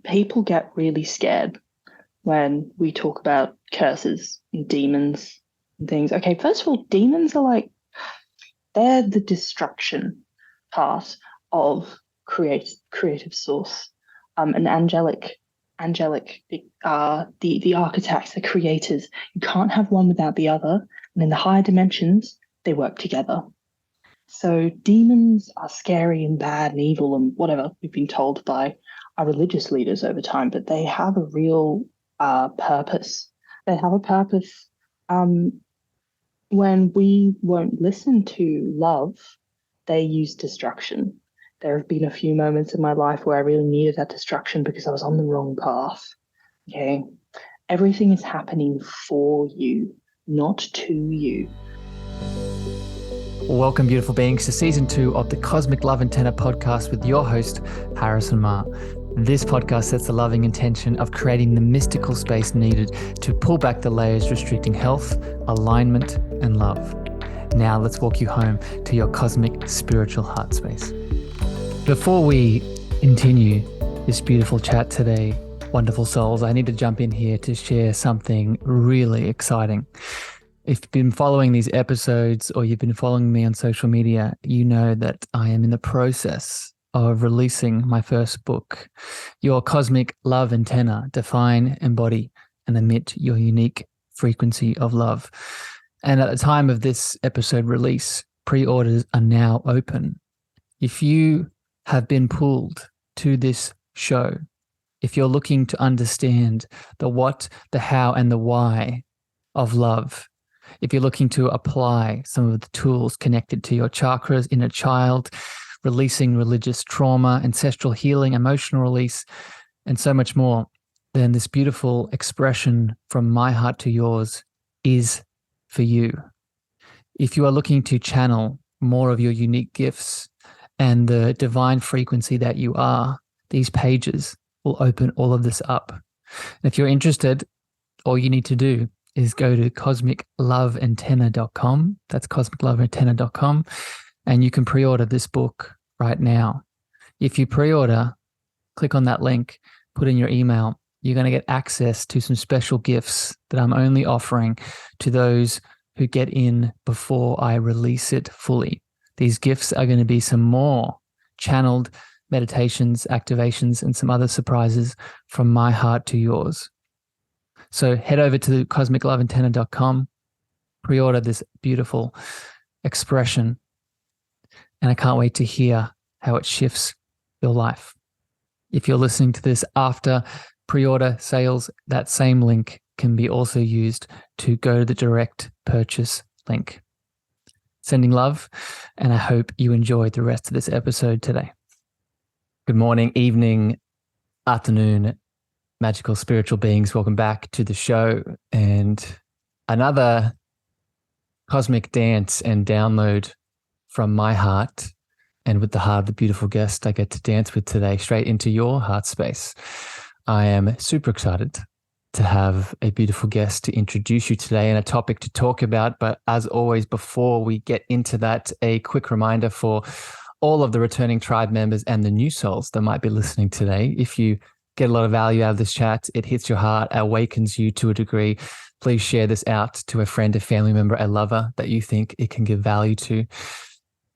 People get really scared when we talk about curses and demons and things. Okay, first of all, demons are they're the destruction part of creative source. And the architects, the creators. You can't have one without the other. And in the higher dimensions, they work together. So demons are scary and bad and evil and whatever we've been told by our religious leaders over time, but they have a real purpose. They have a purpose when we won't listen to love, they use destruction. There have been a few moments in my life where I really needed that destruction because I was on the wrong path. Okay. Everything is happening for you, not to you. Welcome, beautiful beings, to season 2 of the Cosmic Love Antenna podcast with your host, Harrison Ma. This podcast sets the loving intention of creating the mystical space needed to pull back the layers restricting health, alignment, and love. Now let's walk you home to your cosmic spiritual heart space. Before we continue this beautiful chat today, wonderful souls, I need to jump in here to share something really exciting. If you've been following these episodes or you've been following me on social media, you know that I am in the process of releasing my first book, Your Cosmic Love Antenna, Define, Embody, and Emit Your Unique Frequency of Love. And at the time of this episode release, pre-orders are now open. If you have been pulled to this show, if you're looking to understand the what, the how, and the why of love, if you're looking to apply some of the tools connected to your chakras, inner child, releasing religious trauma, ancestral healing, emotional release, and so much more, then this beautiful expression from my heart to yours is for you. If you are looking to channel more of your unique gifts and the divine frequency that you are, these pages will open all of this up. And if you're interested, all you need to do is go to cosmicloveantenna.com. That's cosmicloveantenna.com. And you can pre-order this book right now. If you pre-order, click on that link, put in your email, you're going to get access to some special gifts that I'm only offering to those who get in before I release it fully. These gifts are going to be some more channeled meditations, activations, and some other surprises from my heart to yours. So head over to cosmicloveantenna.com, pre-order this beautiful expression, and I can't wait to hear how it shifts your life. If you're listening to this after pre-order sales, that same link can be also used to go to the direct purchase link. Sending love, and I hope you enjoyed the rest of this episode today. Good morning, evening, afternoon, magical spiritual beings. Welcome back to the show and another cosmic dance and download from my heart, and with the heart of the beautiful guest I get to dance with today, straight into your heart space. I am super excited to have a beautiful guest to introduce you today and a topic to talk about. But as always, before we get into that, a quick reminder for all of the returning tribe members and the new souls that might be listening today. If you get a lot of value out of this chat, it hits your heart, awakens you to a degree, please share this out to a friend, a family member, a lover that you think it can give value to.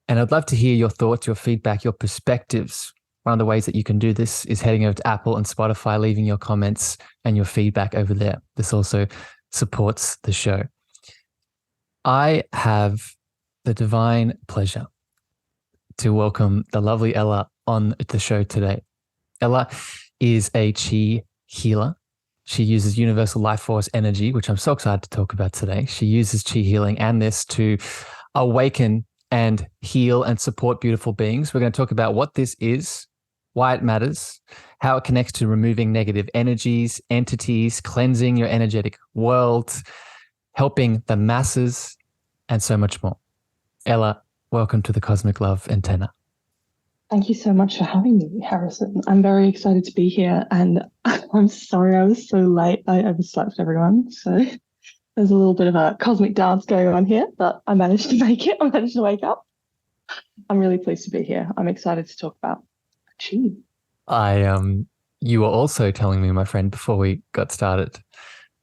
And I'd love to hear your thoughts, your feedback, your perspectives. One of the ways that you can do this is heading over to Apple and Spotify, leaving your comments and your feedback over there. This also supports the show. I have the divine pleasure to welcome the lovely Ella on the show today. Ella is a chi healer. She uses universal life force energy, which I'm so excited to talk about today. She uses chi healing and this to awaken and heal and support beautiful beings. We're going to talk about what this is, why it matters, how it connects to removing negative energies, entities, cleansing your energetic world, helping the masses, and so much more. Ella, welcome to the Cosmic Love Antenna. Thank you so much for having me, Harrison. I'm very excited to be here, and I'm sorry I was so late. I overslept everyone, so there's a little bit of a cosmic dance going on here, but I managed to make it. I managed to wake up. I'm really pleased to be here. I'm excited to talk about chi. You were also telling me, my friend, before we got started,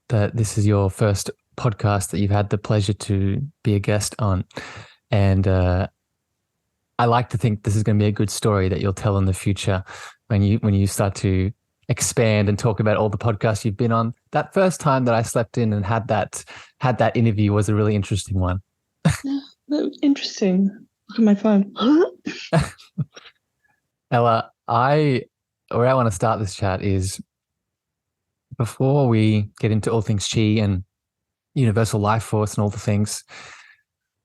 that this is your first podcast that you've had the pleasure to be a guest on. And I like to think this is going to be a good story that you'll tell in the future when you start to expand and talk about all the podcasts you've been on. That first time that I slept in and had that interview was a really interesting one. Yeah, that was interesting. Look at my phone. Ella, where I want to start this chat is before we get into all things chi and universal life force and all the things,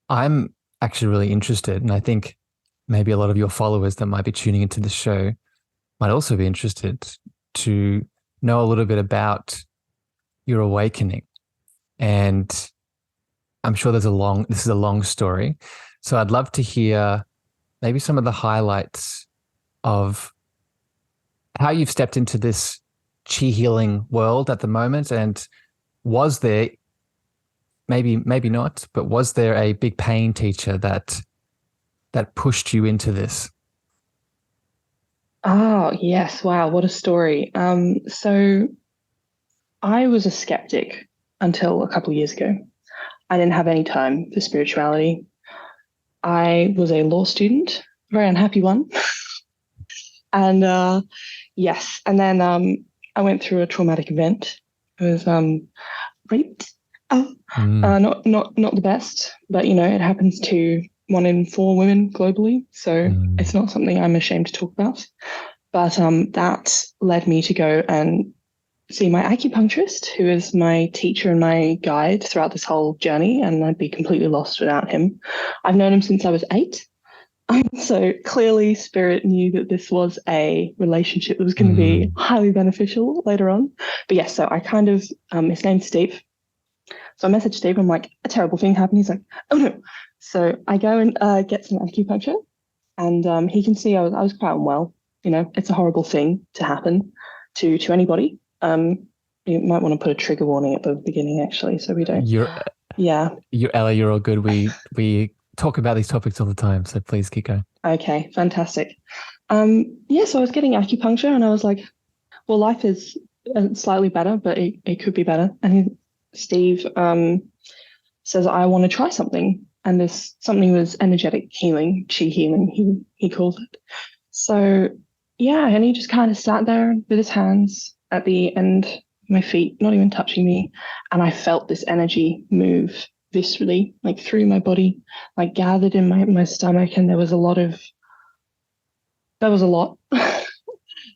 I'm actually really interested, and I think maybe a lot of your followers that might be tuning into the show might also be interested to know a little bit about your awakening. And I'm sure this is a long story. So I'd love to hear maybe some of the highlights of how you've stepped into this chi healing world at the moment. And was there, maybe not, but was there a big pain teacher that pushed you into this? Oh, yes. Wow, what a story. So I was a skeptic until a couple of years ago. I didn't have any time for spirituality. I was a law student, very unhappy one. And yes, and then I went through a traumatic event. I was raped. Not the best, but it happens to 1 in 4 women globally, so it's not something I'm ashamed to talk about. But that led me to go and see my acupuncturist, who is my teacher and my guide throughout this whole journey, and I'd be completely lost without him. I've known him since I was 8. So clearly spirit knew that this was a relationship that was going to be highly beneficial later on. But yes, so I kind of, his name's Steve. So I messaged Steve, I'm like, a terrible thing happened. He's like, oh no. So I go and get some acupuncture, and he can see I was quite unwell. It's a horrible thing to happen to anybody. You might want to put a trigger warning at the beginning, actually, so we don't. Ella, you're all good. We talk about these topics all the time, so please keep going. Okay, fantastic. So I was getting acupuncture, and I was like, well, life is slightly better, but it could be better. And Steve says, I want to try something. And this something was energetic healing, chi healing, he calls it. So, yeah, and he just kind of sat there with his hands at the end of my feet, not even touching me. And I felt this energy move viscerally, like through my body, like gathered in my stomach. And there was a lot.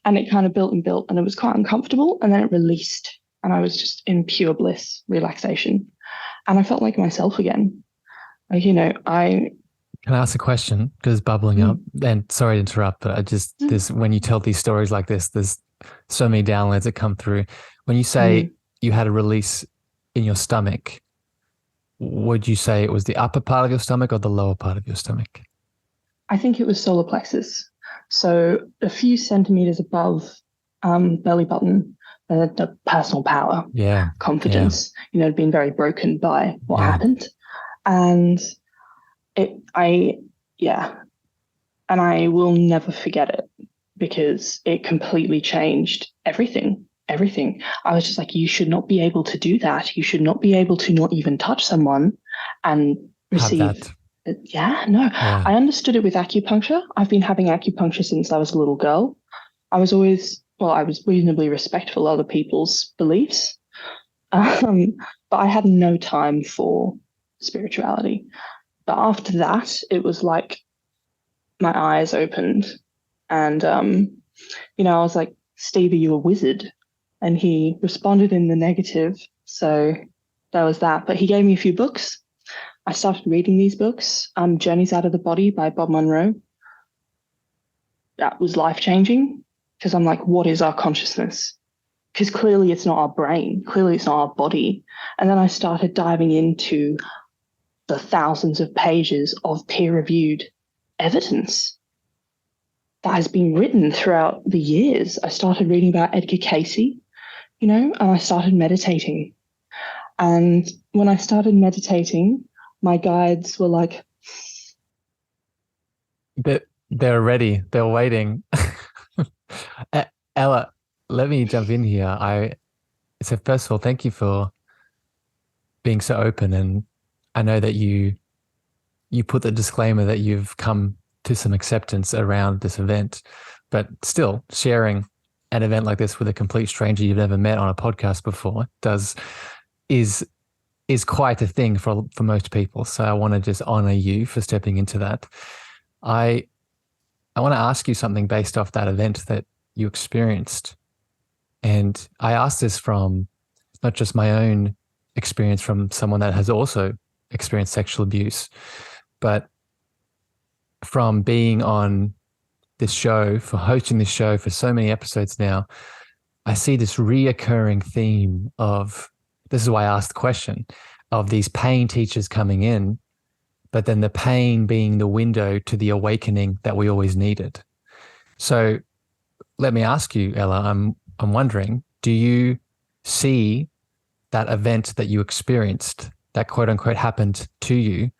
And it kind of built and built, and it was quite uncomfortable. And then it released, and I was just in pure bliss, relaxation. And I felt like myself again. Like, Can I ask a question? Because bubbling up, and sorry to interrupt, but when you tell these stories like this, there's so many downloads that come through. When you say you had a release in your stomach, would you say it was the upper part of your stomach or the lower part of your stomach? I think it was solar plexus. So a few centimeters above belly button, the personal power, confidence, had been very broken by what happened. And I will never forget it, because it completely changed everything. I was just like, you should not be able to do that. You should not be able to not even touch someone and receive. I understood it with acupuncture. I've been having acupuncture since I was a little girl. I was reasonably respectful of other people's beliefs. But I had no time for spirituality. But after that, it was like my eyes opened, and I was like, Steve, are you a wizard? And he responded in the negative. So that was that. But he gave me a few books. I started reading these books. Journeys Out of the Body by Bob Monroe. That was life-changing, because I'm like, what is our consciousness? Because clearly it's not our brain. Clearly it's not our body. And then I started diving into the thousands of pages of peer-reviewed evidence that has been written throughout the years. I started reading about Edgar Cayce, and I started meditating. And when I started meditating, my guides were like, they're ready. They're waiting. Ella, let me jump in here. So first of all, thank you for being so open, and I know that you put the disclaimer that you've come to some acceptance around this event, but still sharing an event like this with a complete stranger you've never met on a podcast before is quite a thing for most people. So I want to just honor you for stepping into that. I want to ask you something based off that event that you experienced. And I asked this from not just my own experience from someone that has also experienced sexual abuse, but from being on this show, for hosting this show for so many episodes now, I see this reoccurring theme of, this is why I asked the question, of these pain teachers coming in, but then the pain being the window to the awakening that we always needed. So let me ask you, Ella, I'm wondering, do you see that event that you experienced, that quote unquote happened to you,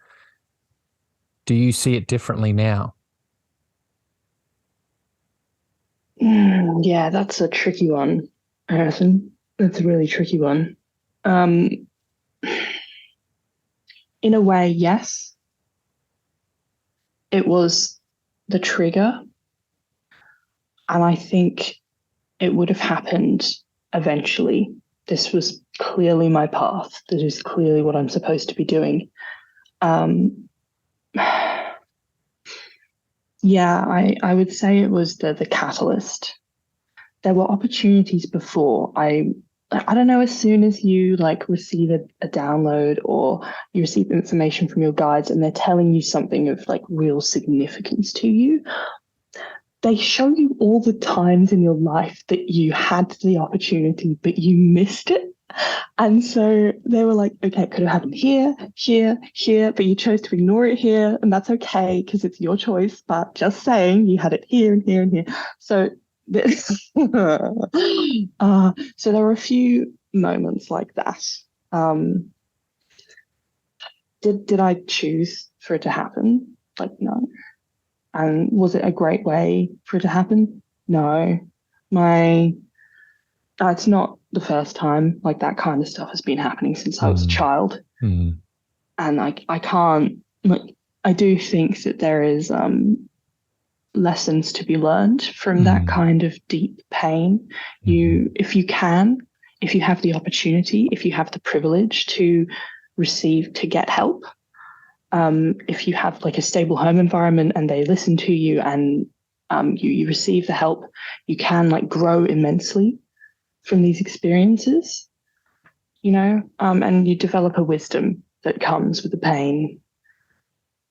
do you see it differently now? Yeah, that's a tricky one, Harrison. That's a really tricky one. In a way, yes. It was the trigger. And I think it would have happened eventually. This was clearly my path. This is clearly what I'm supposed to be doing. Yeah, I would say it was the catalyst. There were opportunities before. I don't know, as soon as you like receive a download or you receive information from your guides and they're telling you something of like real significance to you, they show you all the times in your life that you had the opportunity, but you missed it. And so they were like, okay, it could have happened here, here, here, but you chose to ignore it here. And that's okay because it's your choice. But just saying, you had it here and here and here. So, so there were a few moments like that. Did I choose for it to happen? Like, no. And was it a great way for it to happen? No. It's not the first time like that kind of stuff has been happening since I was a child. And I can't, like, I do think that there is lessons to be learned from that kind of deep pain. If you have the opportunity, if you have the privilege to get help, if you have like a stable home environment and they listen to you and you receive the help, you can like grow immensely from these experiences, and you develop a wisdom that comes with the pain.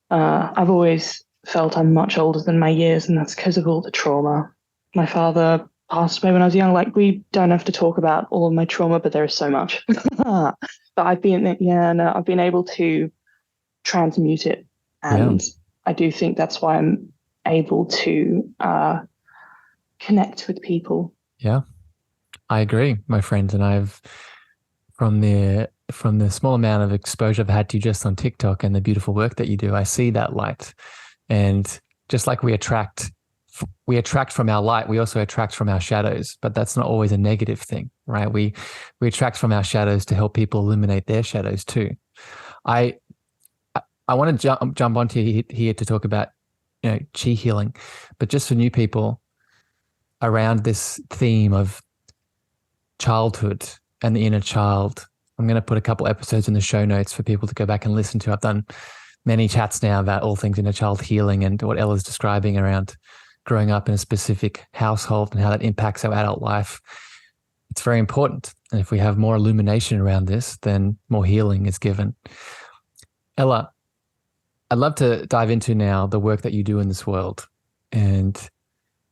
I've always felt I'm much older than my years, and that's because of all the trauma. My father passed away when I was young. Like, we don't have to talk about all of my trauma, but there is so much. But I've been able to transmute it, and I do think that's why I'm able to connect with people. Yeah, I agree, my friend. And I've, from the small amount of exposure I've had to you just on TikTok and the beautiful work that you do, I see that light. And just like we attract from our light, we also attract from our shadows, but that's not always a negative thing, right? We attract from our shadows to help people illuminate their shadows too. I want to jump onto here to talk about, chi healing, but just for new people around this theme of childhood and the inner child. I'm going to put a couple episodes in the show notes for people to go back and listen to. I've done many chats now about all things inner child healing and what Ella's describing around growing up in a specific household and how that impacts our adult life. It's very important. And if we have more illumination around this, then more healing is given. Ella, I'd love to dive into now the work that you do in this world. And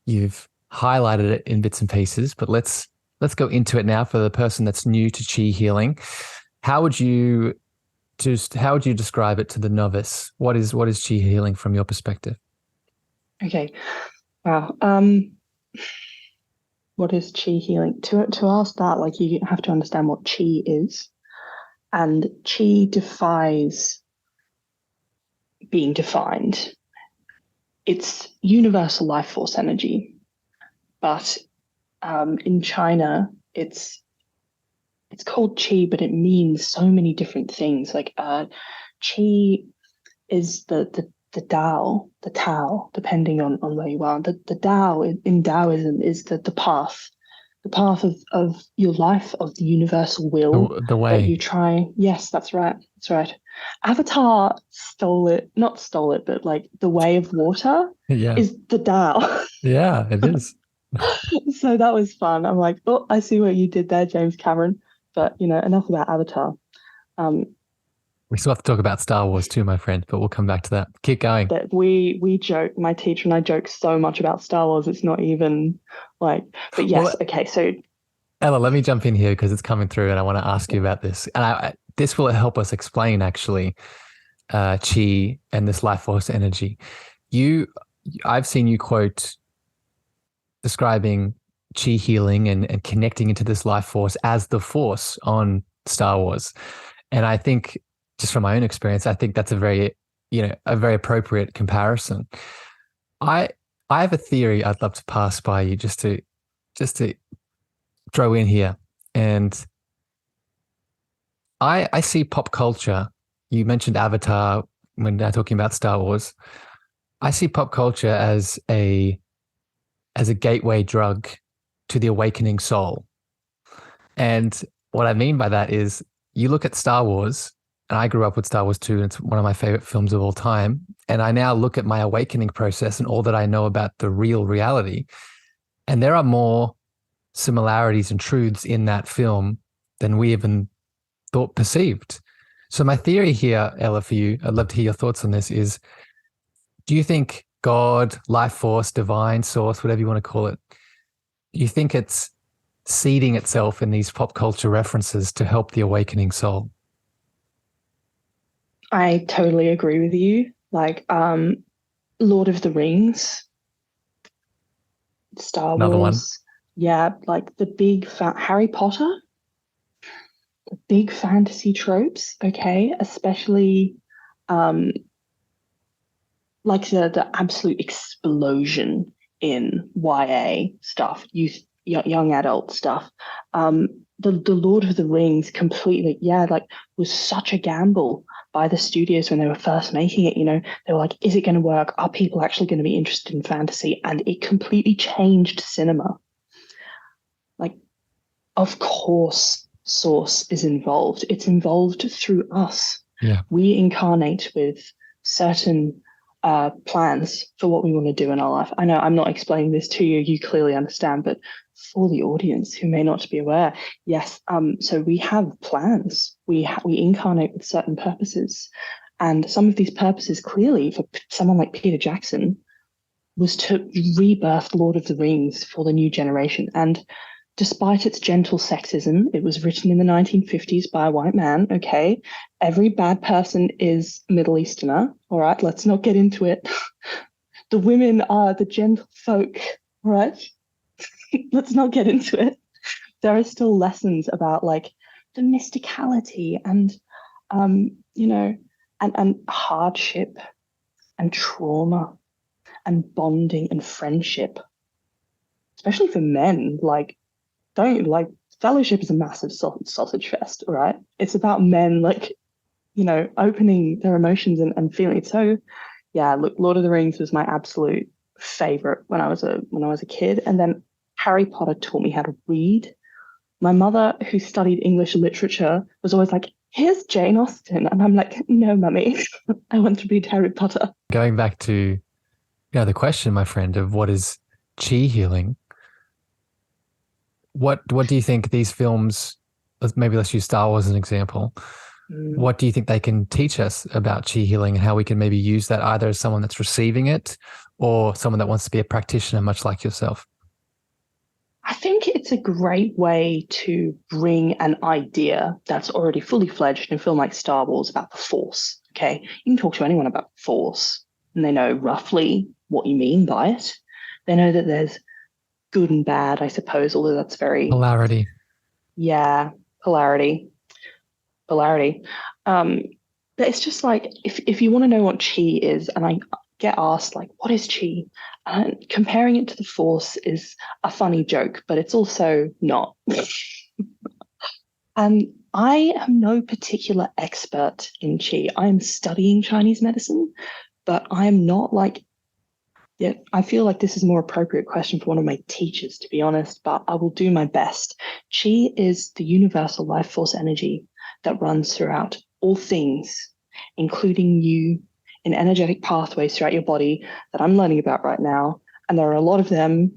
you've highlighted it in bits and pieces, but let's go into it now for the person that's new to chi healing. How would you describe it to the novice? What is chi healing from your perspective? Okay. Wow. What is chi healing? To ask that, like, you have to understand what chi is. And chi defies being defined. It's universal life force energy. but in China, it's called qi, but it means so many different things. Like qi is the Tao, depending on where you are. The Tao in Taoism is the path of your life, of the universal will The that you way. try. Yes, that's right. That's right. Avatar stole it, not stole it, but like the way of water Yeah. is the Tao. Yeah, it is. So that was fun. I'm like, oh, I see what you did there, James Cameron. But enough about Avatar. Um, We still have to talk about Star Wars too, my friend, but we'll come back to that. Keep going. that we joke, my teacher and I joke so much about Star Wars, it's not even like, but yes, Well, okay, so Ella, let me jump in here because it's coming through and I want to ask you about this. And this will help us explain actually chi and this life force energy. You, I've seen you quote describing chi healing and connecting into this life force as the force on Star Wars. And I think just from my own experience, I think that's a very appropriate comparison. I I have a theory I'd love to pass by you just to throw in here. And I see pop culture. You mentioned Avatar when they're talking about Star Wars. I see pop culture as a gateway drug to the awakening soul. And what I mean by that is you look at Star Wars, and I grew up with Star Wars too, and it's one of my favorite films of all time. And I now look at my awakening process and all that I know about the real reality. And there are more similarities and truths in that film than we even thought perceived. So my theory here, Ella, for you, I'd love to hear your thoughts on this, is do you think God, life force, divine source, whatever you want to call it, do you think it's seeding itself in these pop culture references to help the awakening soul? I totally agree with you. Like Lord of the Rings, Star Another one. Wars, yeah, like the Harry Potter, the big fantasy tropes, okay, especially um like the absolute explosion in YA stuff, youth, young adult stuff. The Lord of the Rings completely, yeah, like was such a gamble by the studios when they were first making it. They were like, is it going to work? Are people actually going to be interested in fantasy? And it completely changed cinema. Like, of course, Source is involved. It's involved through us. Yeah. We incarnate with certain plans for what we want to do in our life. I know I'm not explaining this to you, you clearly understand, but for the audience who may not be aware, yes, so we have plans. We incarnate with certain purposes. And some of these purposes, clearly, for someone like Peter Jackson, was to rebirth Lord of the Rings for the new generation. And despite its gentle sexism, it was written in the 1950s by a white man, okay? Every bad person is Middle Easterner, all right? Let's not get into it. The women are the gentle folk, all right? Let's not get into it. There are still lessons about like the mysticality and, and hardship and trauma and bonding and friendship, especially for men. Like, don't like Fellowship is a massive sausage fest, all right? It's about men like, opening their emotions and feeling. So yeah, look, Lord of the Rings was my absolute favorite when I was a kid. And then Harry Potter taught me how to read. My mother, who studied English literature, was always like, here's Jane Austen. And I'm like, no, mummy, I want to read Harry Potter. Going back to the question, my friend, of what is chi healing, what do you think these films, maybe let's use Star Wars as an example, what do you think they can teach us about chi healing and how we can maybe use that either as someone that's receiving it or someone that wants to be a practitioner, much like yourself? I think it's a great way to bring an idea that's already fully fledged in a film like Star Wars about the Force. Okay, you can talk to anyone about the Force and they know roughly what you mean by it. They know that there's good and bad, I suppose, although that's very, Polarity. yeah, polarity. But it's just like if you want to know what chi is, and get asked, like, what is chi? And comparing it to the force is a funny joke, but it's also not. And I am no particular expert in chi. I am studying Chinese medicine, but I am not like, yeah, I feel like this is a more appropriate question for one of my teachers, to be honest, but I will do my best. Chi is the universal life force energy that runs throughout all things, including you in energetic pathways throughout your body that I'm learning about right now. And there are a lot of them.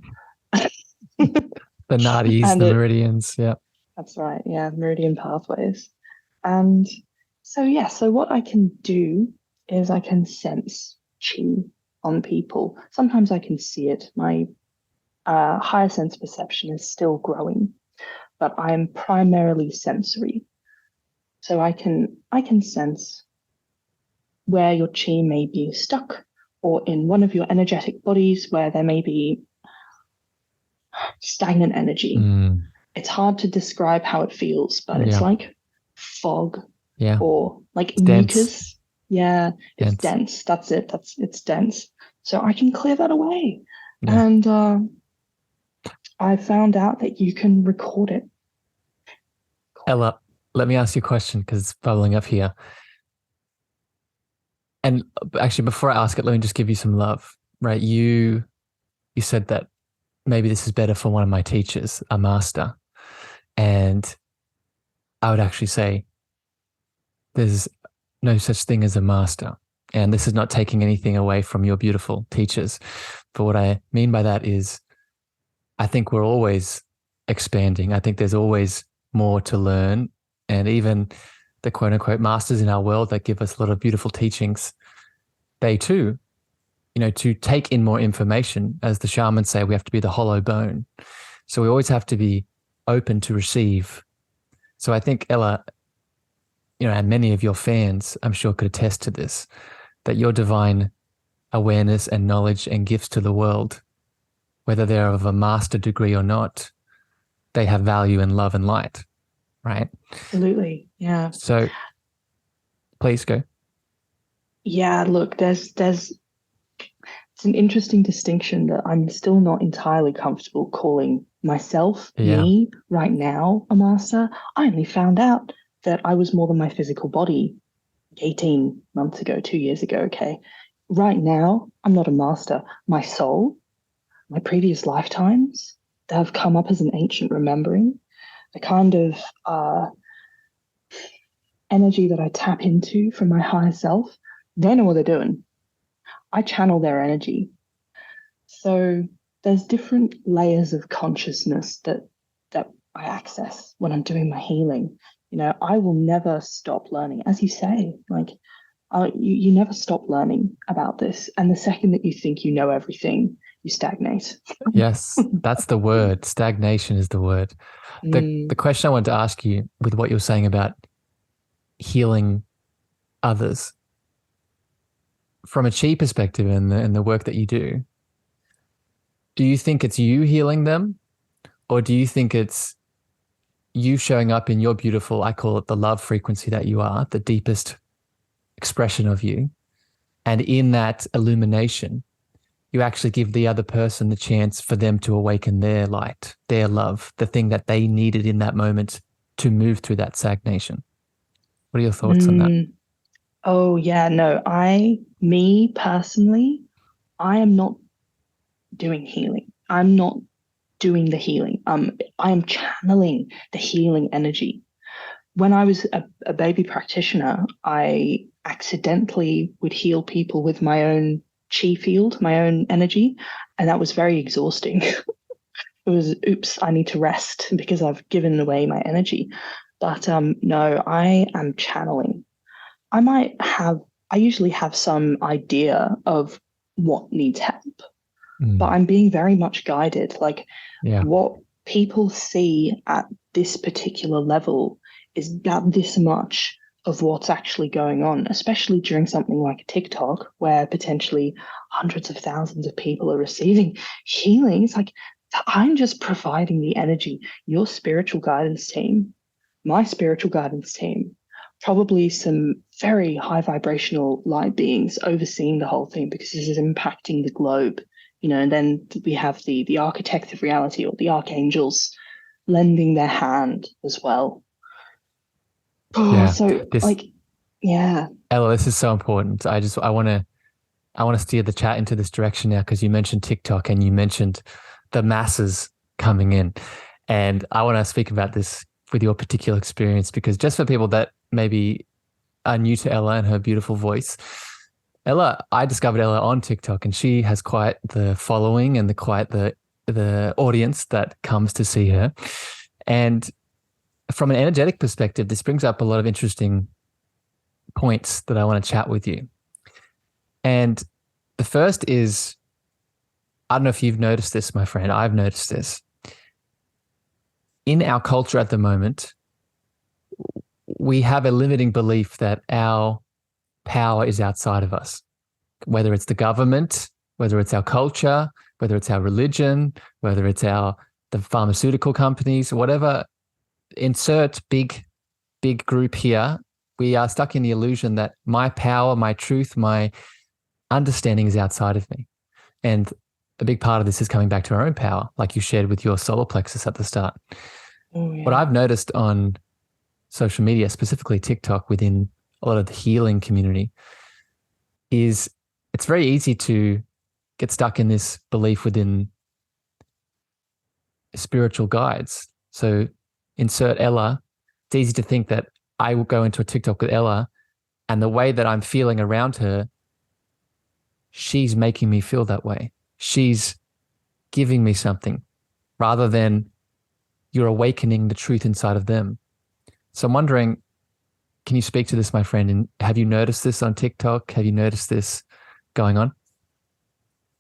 The nadis, And the meridians. Yeah. that's right. Yeah, meridian pathways. And so, yeah, so what I can do is I can sense chi on people. Sometimes I can see it. My higher sense perception is still growing, but I'm primarily sensory. So I can sense where your chi may be stuck or in one of your energetic bodies where there may be stagnant energy. Mm, It's hard to describe how it feels, but it's yeah. like fog Yeah. or like It's dense. mucus. Yeah, it's Dense. dense. That's it. It's dense. So I can clear that away. Yeah. And I found out that you can record it. Ella, let me ask you a question because it's bubbling up here. And actually, before I ask it, let me just give you some love, right? You said that maybe this is better for one of my teachers, a master. And I would actually say there's no such thing as a master. And this is not taking anything away from your beautiful teachers. But what I mean by that is I think we're always expanding. I think there's always more to learn. And even the quote unquote masters in our world that give us a lot of beautiful teachings, they too, to take in more information, as the shamans say, we have to be the hollow bone. So we always have to be open to receive. So I think, Ella, and many of your fans, I'm sure, could attest to this, that your divine awareness and knowledge and gifts to the world, whether they're of a master degree or not, they have value in love and light, right? Absolutely. Yeah. So please go. Yeah, look, there's it's an interesting distinction that I'm still not entirely comfortable calling myself, me, right now, a master. I only found out that I was more than my physical body 18 months ago, 2 years ago, okay? Right now, I'm not a master. My soul, my previous lifetimes, they have come up as an ancient remembering, the kind of energy that I tap into from my higher self. They know what they're doing. I channel their energy. So there's different layers of consciousness that I access when I'm doing my healing. I will never stop learning. As you say, like you never stop learning about this. And the second that you think you know everything, you stagnate. Yes, that's the word. Stagnation is the word. The question I wanted to ask you with what you're saying about healing others, from a chi perspective and the work that you do you think it's you healing them, or do you think it's you showing up in your beautiful, I call it the love frequency that you are, the deepest expression of you, and in that illumination, you actually give the other person the chance for them to awaken their light, their love, the thing that they needed in that moment to move through that stagnation? What are your thoughts on that? Oh, yeah, no, me personally, I am not doing healing. I'm not doing the healing. I am channeling the healing energy. When I was a baby practitioner, I accidentally would heal people with my own chi field, my own energy, and that was very exhausting. It was, oops, I need to rest because I've given away my energy. But no, I am channeling. I usually have some idea of what needs help, but I'm being very much guided. Like what people see at this particular level is that this much of what's actually going on, especially during something like TikTok, where potentially hundreds of thousands of people are receiving healing. It's like, I'm just providing the energy. Your spiritual guidance team, my spiritual guidance team, probably some very high vibrational light beings overseeing the whole thing, because this is impacting the globe, and then we have the architects of reality, or the archangels, lending their hand as well. Yeah. So yeah. Ella, this is so important. I want to steer the chat into this direction now, because you mentioned TikTok and you mentioned the masses coming in. And I want to speak about this with your particular experience, because just for people that maybe are new to Ella and her beautiful voice, I discovered Ella on TikTok, and she has quite the following and the audience that comes to see her. And from an energetic perspective, this brings up a lot of interesting points that I want to chat with you. And the first is, I don't know if you've noticed this, my friend. I've noticed this. In our culture at the moment, we have a limiting belief that our power is outside of us, whether it's the government, whether it's our culture, whether it's our religion, whether it's the pharmaceutical companies, whatever. Insert big group here. We are stuck in the illusion that my power, my truth, my understanding is outside of me. And a big part of this is coming back to our own power, like you shared with your solar plexus at the start. Oh, yeah. What I've noticed on social media, specifically TikTok, within a lot of the healing community, is it's very easy to get stuck in this belief within spiritual guides. So insert Ella. It's easy to think that I will go into a TikTok with Ella, and the way that I'm feeling around her, she's making me feel that way. She's giving me something, rather than you're awakening the truth inside of them. So I'm wondering, can you speak to this, my friend? And have you noticed this on TikTok? Have you noticed this going on?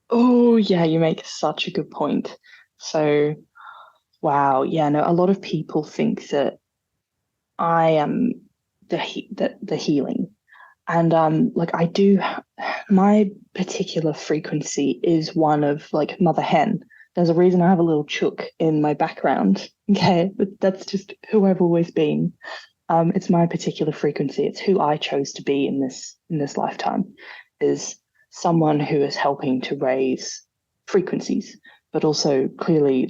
Oh, yeah, you make such a good point. So, wow, yeah, no, a lot of people think that I am the healing, and I do. My particular frequency is one of like mother hen. There's a reason I have a little chook in my background. Okay, but that's just who I've always been. It's my particular frequency. It's who I chose to be in this lifetime, is someone who is helping to raise frequencies, but also clearly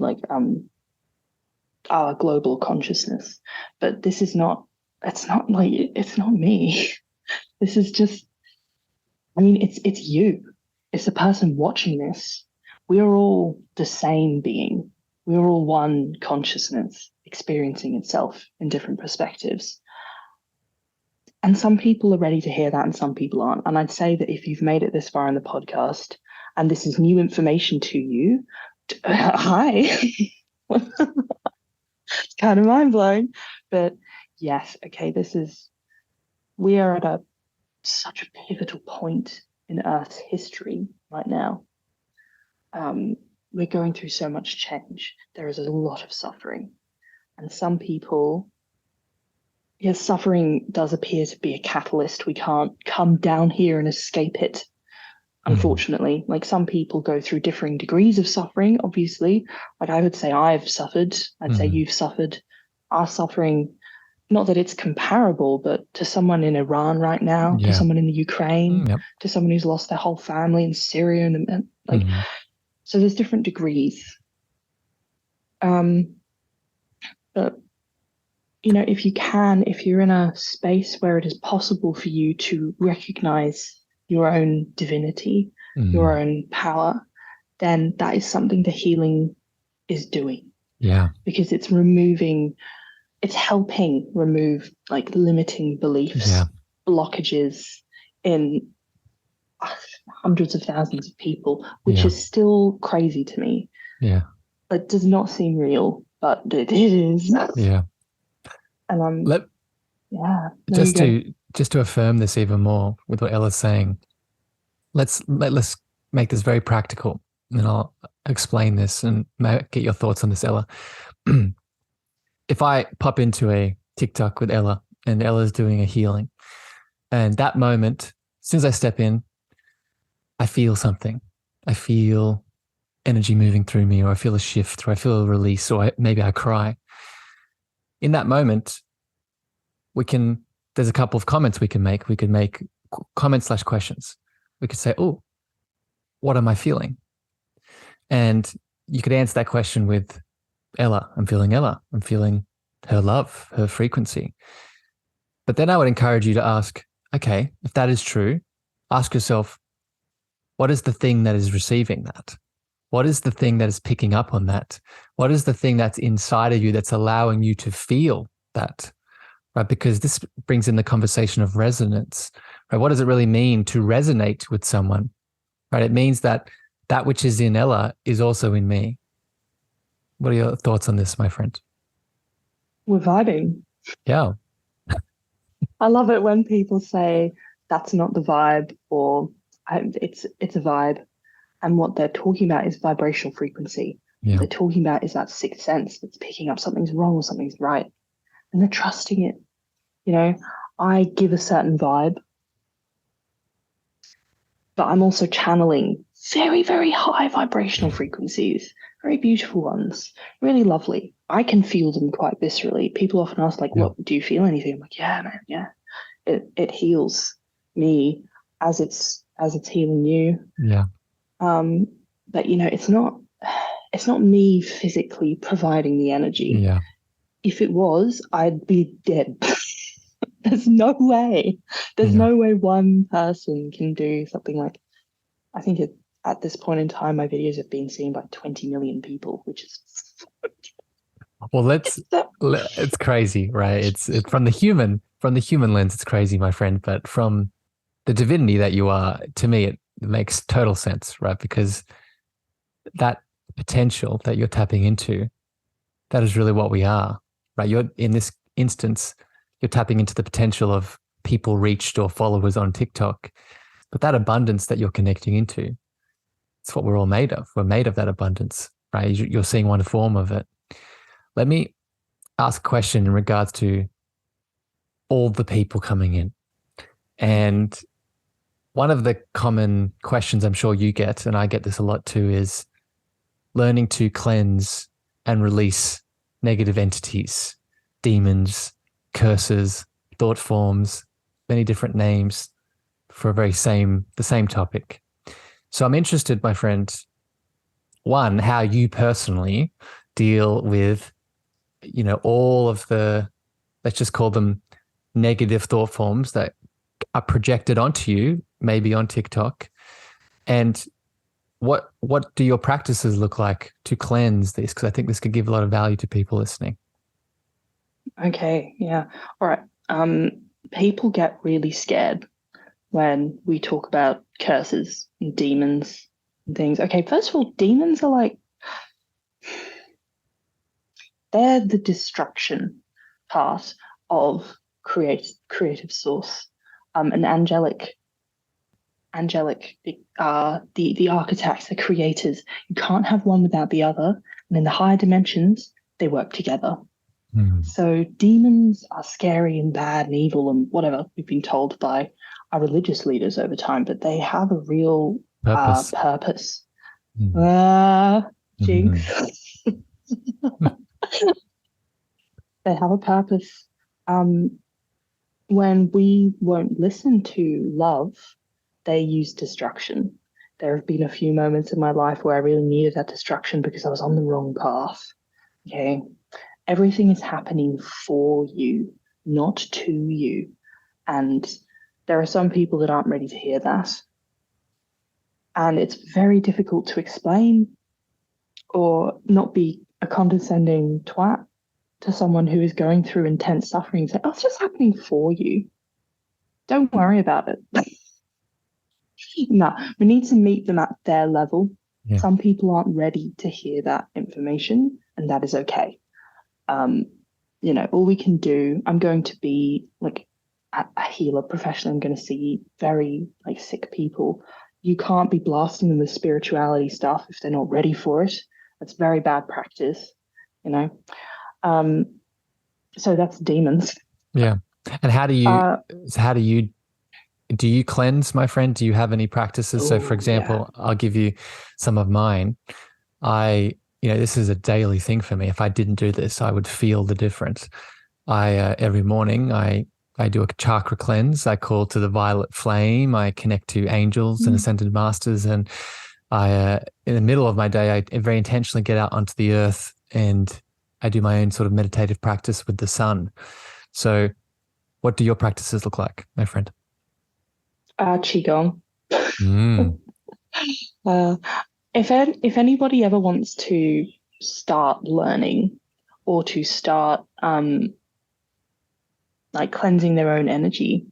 our global consciousness. But this is not. It's not me. This is just. I mean, it's you. It's the person watching this. We are all the same being. We are all one consciousness experiencing itself in different perspectives. And some people are ready to hear that and some people aren't. And I'd say that if you've made it this far in the podcast and this is new information to you, hi. It's kind of mind blowing. But yes, okay, we are at such a pivotal point in Earth's history right now. We're going through so much change. There is a lot of suffering. And some people, yes, suffering does appear to be a catalyst. We can't come down here and escape it, unfortunately. Like, some people go through differing degrees of suffering, obviously. Like, I would say I've suffered. I'd say you've suffered. Our suffering, not that it's comparable, but to someone in Iran right now, to someone in the Ukraine, to someone who's lost their whole family in Syria, and so there's different degrees. But if you're in a space where it is possible for you to recognize your own divinity, your own power, then that is something the healing is doing. Yeah. Because it's helping remove like limiting beliefs, blockages in hundreds of thousands of people, which is still crazy to me. Yeah. It does not seem real, but it is. Yeah. And just to affirm this even more with what Ella's saying, let's make this very practical, and I'll explain this and get your thoughts on this, Ella. If I pop into a TikTok with Ella and Ella's doing a healing, and that moment, as soon as I step in, I feel something. I feel energy moving through me, or I feel a shift, or I feel a release, or maybe I cry. In that moment, we can there's a couple of comments we can make. We could make comments/questions. We could say, oh, what am I feeling? And you could answer that question with Ella. I'm feeling Ella. I'm feeling her love, her frequency. But then I would encourage you to ask, okay, if that is true, ask yourself, what is the thing that is receiving that? What is the thing that is picking up on that? What is the thing that's inside of you that's allowing you to feel that? Right? Because this brings in the conversation of resonance. Right? What does it really mean to resonate with someone? Right? It means that that which is in Ella is also in me. What are your thoughts on this, my friend? We're vibing. Yeah. I love it when people say that's not the vibe, or it's a vibe. And what they're talking about is vibrational frequency. Yeah. What they're talking about is that sixth sense that's picking up something's wrong or something's right. And they're trusting it. You know, I give a certain vibe, but I'm also channeling very, very high vibrational frequencies, very beautiful ones, really lovely. I can feel them quite viscerally. People often ask, like, what, do you feel anything? I'm like, yeah, man, yeah. It heals me as it's healing you. Yeah. But you know, it's not me physically providing the energy. Yeah. If it was, I'd be dead. There's no way. There's no way one person can do something like. I think at this point in time, my videos have been seen by 20 million people, which is. Well, it's crazy, right? It's from the human lens, it's crazy, my friend. But from the divinity that you are, to me, it makes total sense, right? Because that potential that you're tapping into, that is really what we are, right? You're, in this instance, you're tapping into the potential of people reached or followers on TikTok, but that abundance that you're connecting into, it's what we're all made of. We're made of that abundance, right? You're seeing one form of it. Let me ask a question in regards to all the people coming in. And one of the common questions I'm sure you get, and I get this a lot too, is learning to cleanse and release negative entities, demons, curses, thought forms, many different names for the same topic. So I'm interested, my friend, one, how you personally deal with, you know, all of the, let's just call them negative thought forms that are projected onto you, maybe on TikTok. And what do your practices look like to cleanse this? Because I think this could give a lot of value to people listening. Okay, yeah. All right. People get really scared when we talk about curses and demons and things. Okay, first of all, demons are like, they're the destruction part of creative source. An angelic, the architects, the creators. You can't have one without the other. And in the higher dimensions, they work together. So demons are scary and bad and evil and whatever we've been told by our religious leaders over time, but they have a real purpose. Jinx. They have a purpose. When we won't listen to love, they use destruction. There have been a few moments in my life where I really needed that destruction because I was on the wrong path. Okay. Everything is happening for you, not to you. And there are some people that aren't ready to hear that. And it's very difficult to explain or not be a condescending twat to someone who is going through intense suffering and say, oh, it's just happening for you. Don't worry about it. No, we need to meet them at their level. Yeah. Some people aren't ready to hear that information, and that is okay. You know, all we can do, I'm going to be like a healer professional. I'm going to see very like sick people. You can't be blasting them with spirituality stuff if they're not ready for it. That's very bad practice, you know. So that's demons. Yeah. And how do you cleanse, my friend? Do you have any practices? So for example, yeah. I'll give you some of mine. This is a daily thing for me. If I didn't do this, I would feel the difference. Every morning I I do a chakra cleanse. I call to the violet flame. I connect to angels and ascended masters. And I, in the middle of my day, I very intentionally get out onto the earth and I do my own sort of meditative practice with the sun. So what do your practices look like, my friend? Qigong. Mm. Uh, if anybody ever wants to start learning or to start like cleansing their own energy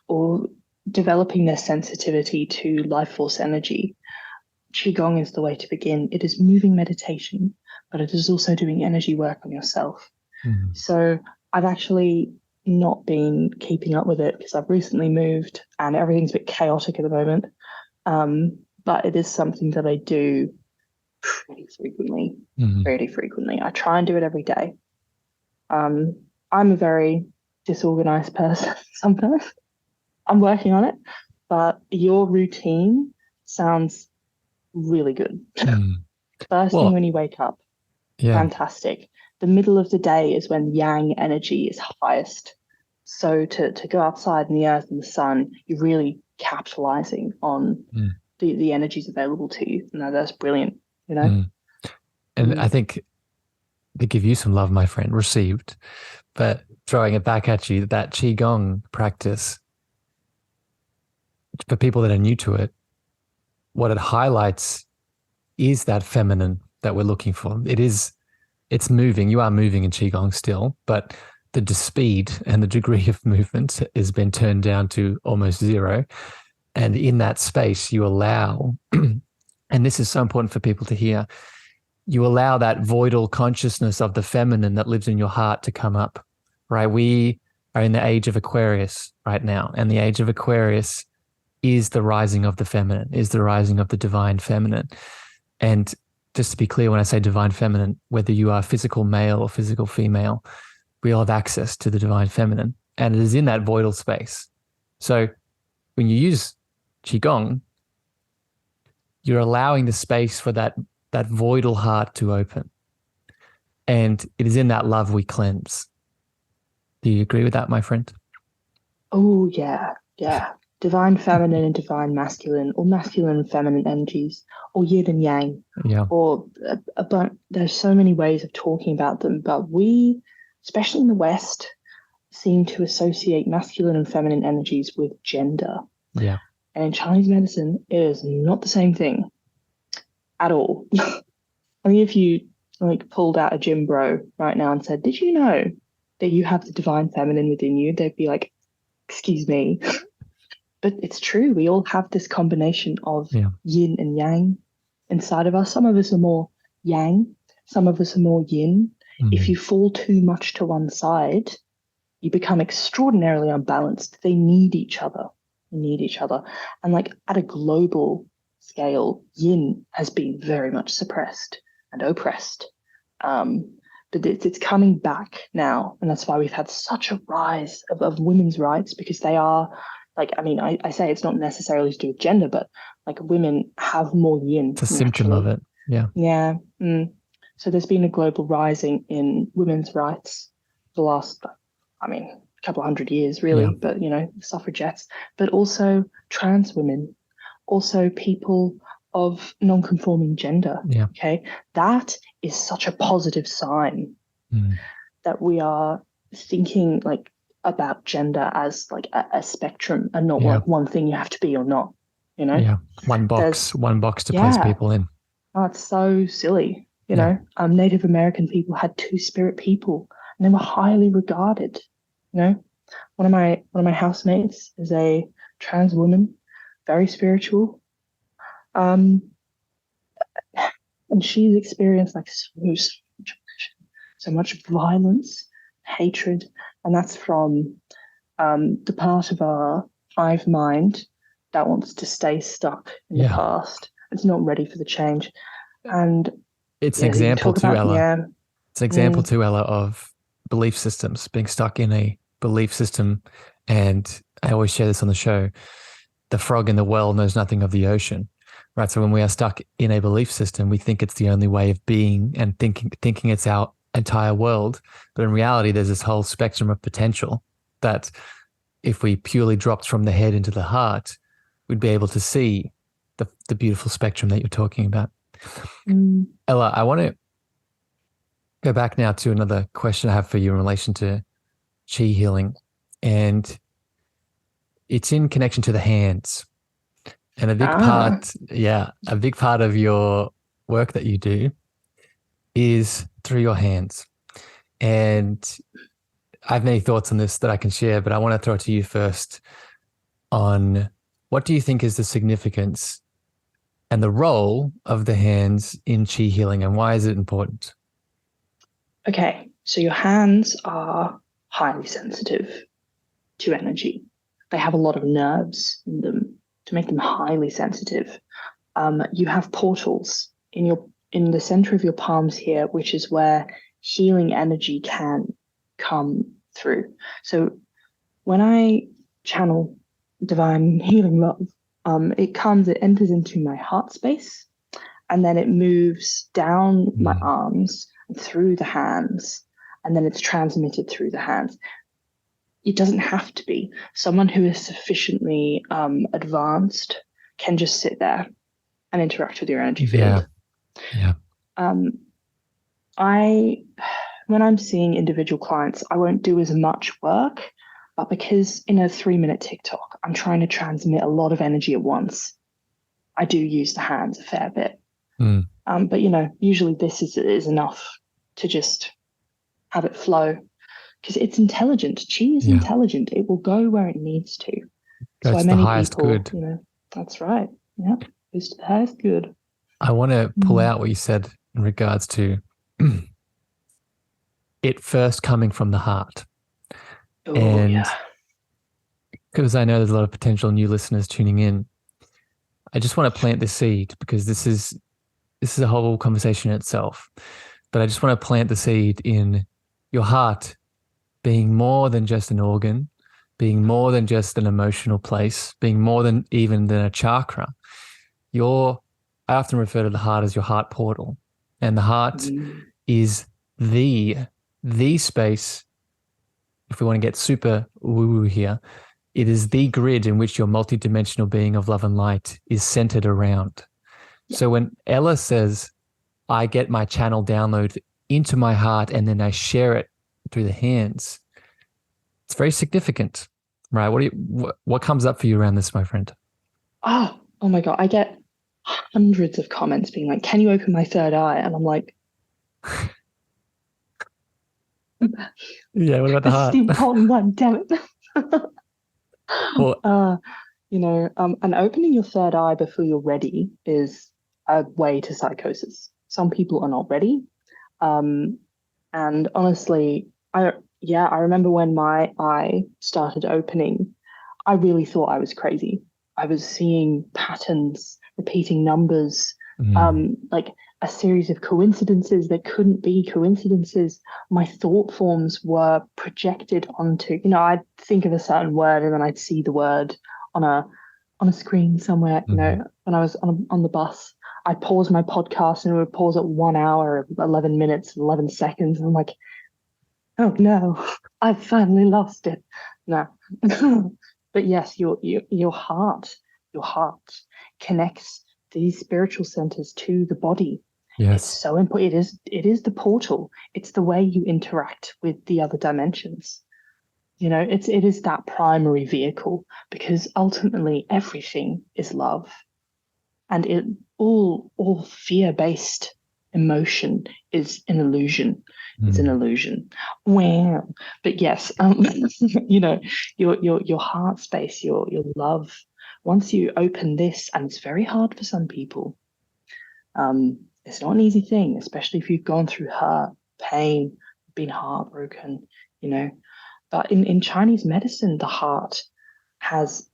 or developing their sensitivity to life force energy, Qigong is the way to begin. It is moving meditation, but it is also doing energy work on yourself. Mm. So I've actually not been keeping up with it because I've recently moved and everything's a bit chaotic at the moment. But it is something that I do pretty frequently, pretty frequently. I try and do it every day. I'm a very disorganized person sometimes. I'm working on it, but your routine sounds really good. First thing when you wake up, fantastic. The middle of the day is when yang energy is highest. So to go outside in the earth and the sun, you're really capitalizing on the energies available to you. No, that's brilliant, you know? And I think to give you some love, my friend, received, but throwing it back at you, that Qigong practice, for people that are new to it, what it highlights is that feminine that we're looking for. It's moving. You are moving in Qigong still, but the speed and the degree of movement has been turned down to almost zero. And in that space, you allow, and this is so important for people to hear, you allow that voidal consciousness of the feminine that lives in your heart to come up, right? We are in the age of Aquarius right now. And the age of Aquarius is the rising of the feminine, is the rising of the divine feminine. And just to be clear, when I say divine feminine, whether you are physical male or physical female, we all have access to the divine feminine. And it is in that voidal space. So when you use Qigong, you're allowing the space for that voidal heart to open. And it is in that love we cleanse. Do you agree with that, my friend? Oh, yeah. Divine feminine and divine masculine, or masculine and feminine energies, or yin and yang. Yeah. Or there's so many ways of talking about them, but we, especially in the West, seem to associate masculine and feminine energies with gender. Yeah. And in Chinese medicine, it is not the same thing at all. I mean, if you like pulled out a gym bro right now and said, "Did you know that you have the divine feminine within you?" They'd be like, "Excuse me." But it's true. We all have this combination of yin and yang inside of us. Some of us are more yang, some of us are more yin. If you fall too much to one side, you become extraordinarily unbalanced. They need each other. And like at a global scale, yin has been very much suppressed and oppressed. But it's coming back now. And that's why we've had such a rise of women's rights, because they are, like, I mean, I say it's not necessarily to do with gender, but like women have more yin. It's a symptom of it. Yeah. Yeah. So there's been a global rising in women's rights for the last, I mean, a couple of 100 years, really. But, you know, suffragettes, but also trans women, also people of non-conforming gender. Yeah. Okay. That is such a positive sign that we are thinking like about gender as like a spectrum and not like one thing you have to be or not, you know? Yeah. One box to place people in. Oh, it's so silly. You know, Native American people had two-spirit people and they were highly regarded. You know, one of my housemates is a trans woman, very spiritual. And she's experienced like so much violence, hatred, and that's from the part of our hive mind that wants to stay stuck in the past. It's not ready for the change. And it's an example too, Ella. It's an example too, Ella, of belief systems, being stuck in a belief system. And I always share this on the show. The frog in the well knows nothing of the ocean, right? So when we are stuck in a belief system, we think it's the only way of being and thinking it's our entire world. But in reality, there's this whole spectrum of potential that if we purely dropped from the head into the heart, we'd be able to see the beautiful spectrum that you're talking about. Ella, I want to go back now to another question I have for you in relation to chi healing, and it's in connection to the hands. And a big part of your work that you do is through your hands. And I have many thoughts on this that I can share, but I want to throw it to you first on what do you think is the significance and the role of the hands in chi healing, and why is it important? Okay, so your hands are highly sensitive to energy. They have a lot of nerves in them to make them highly sensitive. You have portals in the center of your palms here, which is where healing energy can come through. So when I channel divine healing love, it enters into my heart space, and then it moves down my arms and through the hands, and then it's transmitted through the hands. It doesn't have to be. Someone who is sufficiently advanced can just sit there and interact with your energy field. Yeah. When I'm seeing individual clients, I won't do as much work, but because in a 3-minute TikTok, I'm trying to transmit a lot of energy at once, I do use the hands a fair bit. But usually this is enough to just have it flow, because it's intelligent. Chi is intelligent. It will go where it needs to. That's so the highest good. That's right. Yeah, goes to the highest good. I want to pull out what you said in regards to it first coming from the heart. Because I know there's a lot of potential new listeners tuning in, I just want to plant the seed, because this is a whole conversation in itself. But I just want to plant the seed in your heart being more than just an organ, being more than just an emotional place, being more than even than a chakra. I often refer to the heart as your heart portal, and the heart is the space. If we want to get super woo-woo here, it is the grid in which your multidimensional being of love and light is centered around. Yeah. So when Ella says, I get my channel download into my heart and then I share it through the hands, it's very significant, right? What comes up for you around this, my friend? Oh my God. I get hundreds of comments being like, can you open my third eye? And I'm like, yeah, what about the heart? This is the important one, damn it. Well, and opening your third eye before you're ready is a way to psychosis. Some people are not ready. And honestly, I remember when my eye started opening, I really thought I was crazy. I was seeing patterns, repeating numbers, like a series of coincidences that couldn't be coincidences. My thought forms were projected onto, I'd think of a certain word and then I'd see the word on a screen somewhere. When I was on the bus, I'd pause my podcast and it would pause at 1 hour, 11 minutes, 11 seconds. And I'm like, oh no, I've finally lost it. No. But yes, your heart connects these spiritual centers to the body. Yes. It's so important. It is the portal. It's the way you interact with the other dimensions. It is that primary vehicle, because ultimately everything is love, and all fear-based emotion is an illusion. It's an illusion. Wow. But yes, your heart space, your love. Once you open this, and it's very hard for some people. It's not an easy thing, especially if you've gone through hurt, pain, been heartbroken, But in Chinese medicine, the heart has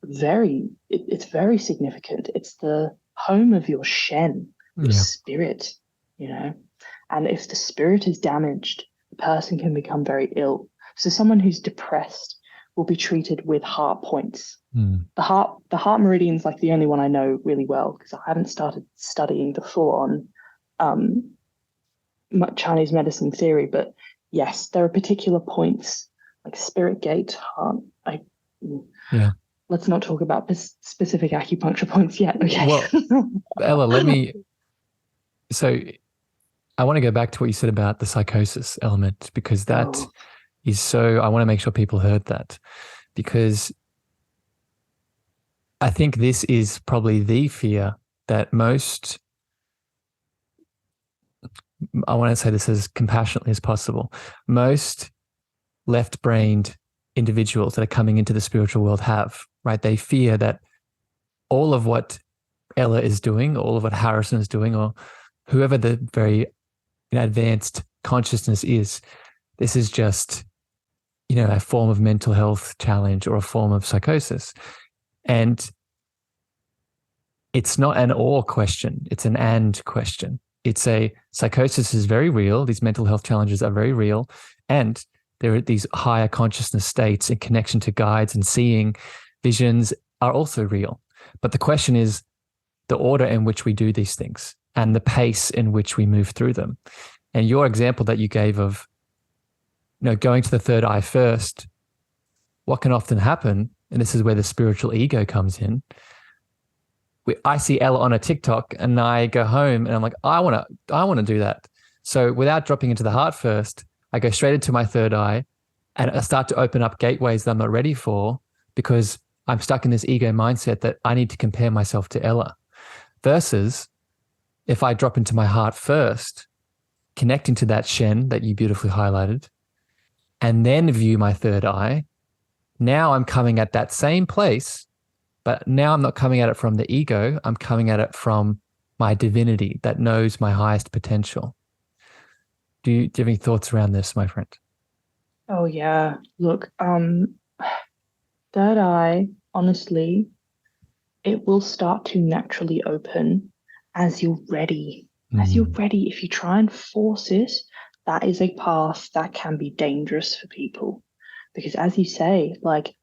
it's very significant. It's the home of your Shen, your spirit, And if the spirit is damaged, the person can become very ill. So someone who's depressed will be treated with heart points. The heart meridian is like the only one I know really well, because I haven't started studying the full-on Chinese medicine theory. But yes, there are particular points, like spirit gate, heart. Yeah. Let's not talk about specific acupuncture points yet. Okay. Well, Ella, so I want to go back to what you said about the psychosis element, because that is so, I want to make sure people heard that, because I think this is probably the fear that most, I want to say this as compassionately as possible, most left-brained individuals that are coming into the spiritual world have, right? They fear that all of what Ella is doing, all of what Harrison is doing, or whoever the very advanced consciousness is, this is just, a form of mental health challenge or a form of psychosis. And it's not an or question, it's an and question. It's a psychosis is very real. These mental health challenges are very real. And there are these higher consciousness states in connection to guides and seeing visions are also real. But the question is the order in which we do these things and the pace in which we move through them. And your example that you gave of, going to the third eye first, what can often happen, and this is where the spiritual ego comes in. I see Ella on a TikTok and I go home and I'm like, I want to do that. So without dropping into the heart first, I go straight into my third eye and I start to open up gateways that I'm not ready for because I'm stuck in this ego mindset that I need to compare myself to Ella. Versus if I drop into my heart first, connecting to that Shen that you beautifully highlighted, and then view my third eye, now I'm coming at that same place, but now I'm not coming at it from the ego. I'm coming at it from my divinity that knows my highest potential. Do you have any thoughts around this, my friend? Oh, yeah. Look, third eye, honestly, it will start to naturally open as you're ready. As you're ready, if you try and force it, that is a path that can be dangerous for people. Because as you say, like,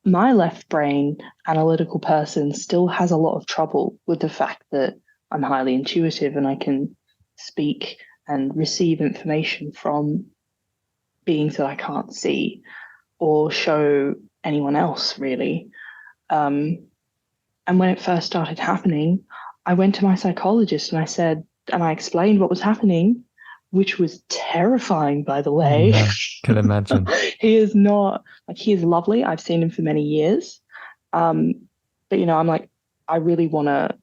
my left brain analytical person still has a lot of trouble with the fact that I'm highly intuitive and I can speak and receive information from beings that I can't see or show anyone else, really. And when it first started happening, I went to my psychologist and I explained what was happening, which was terrifying, by the way. Yeah, can imagine. He is lovely. I've seen him for many years. But, I'm like, I really want to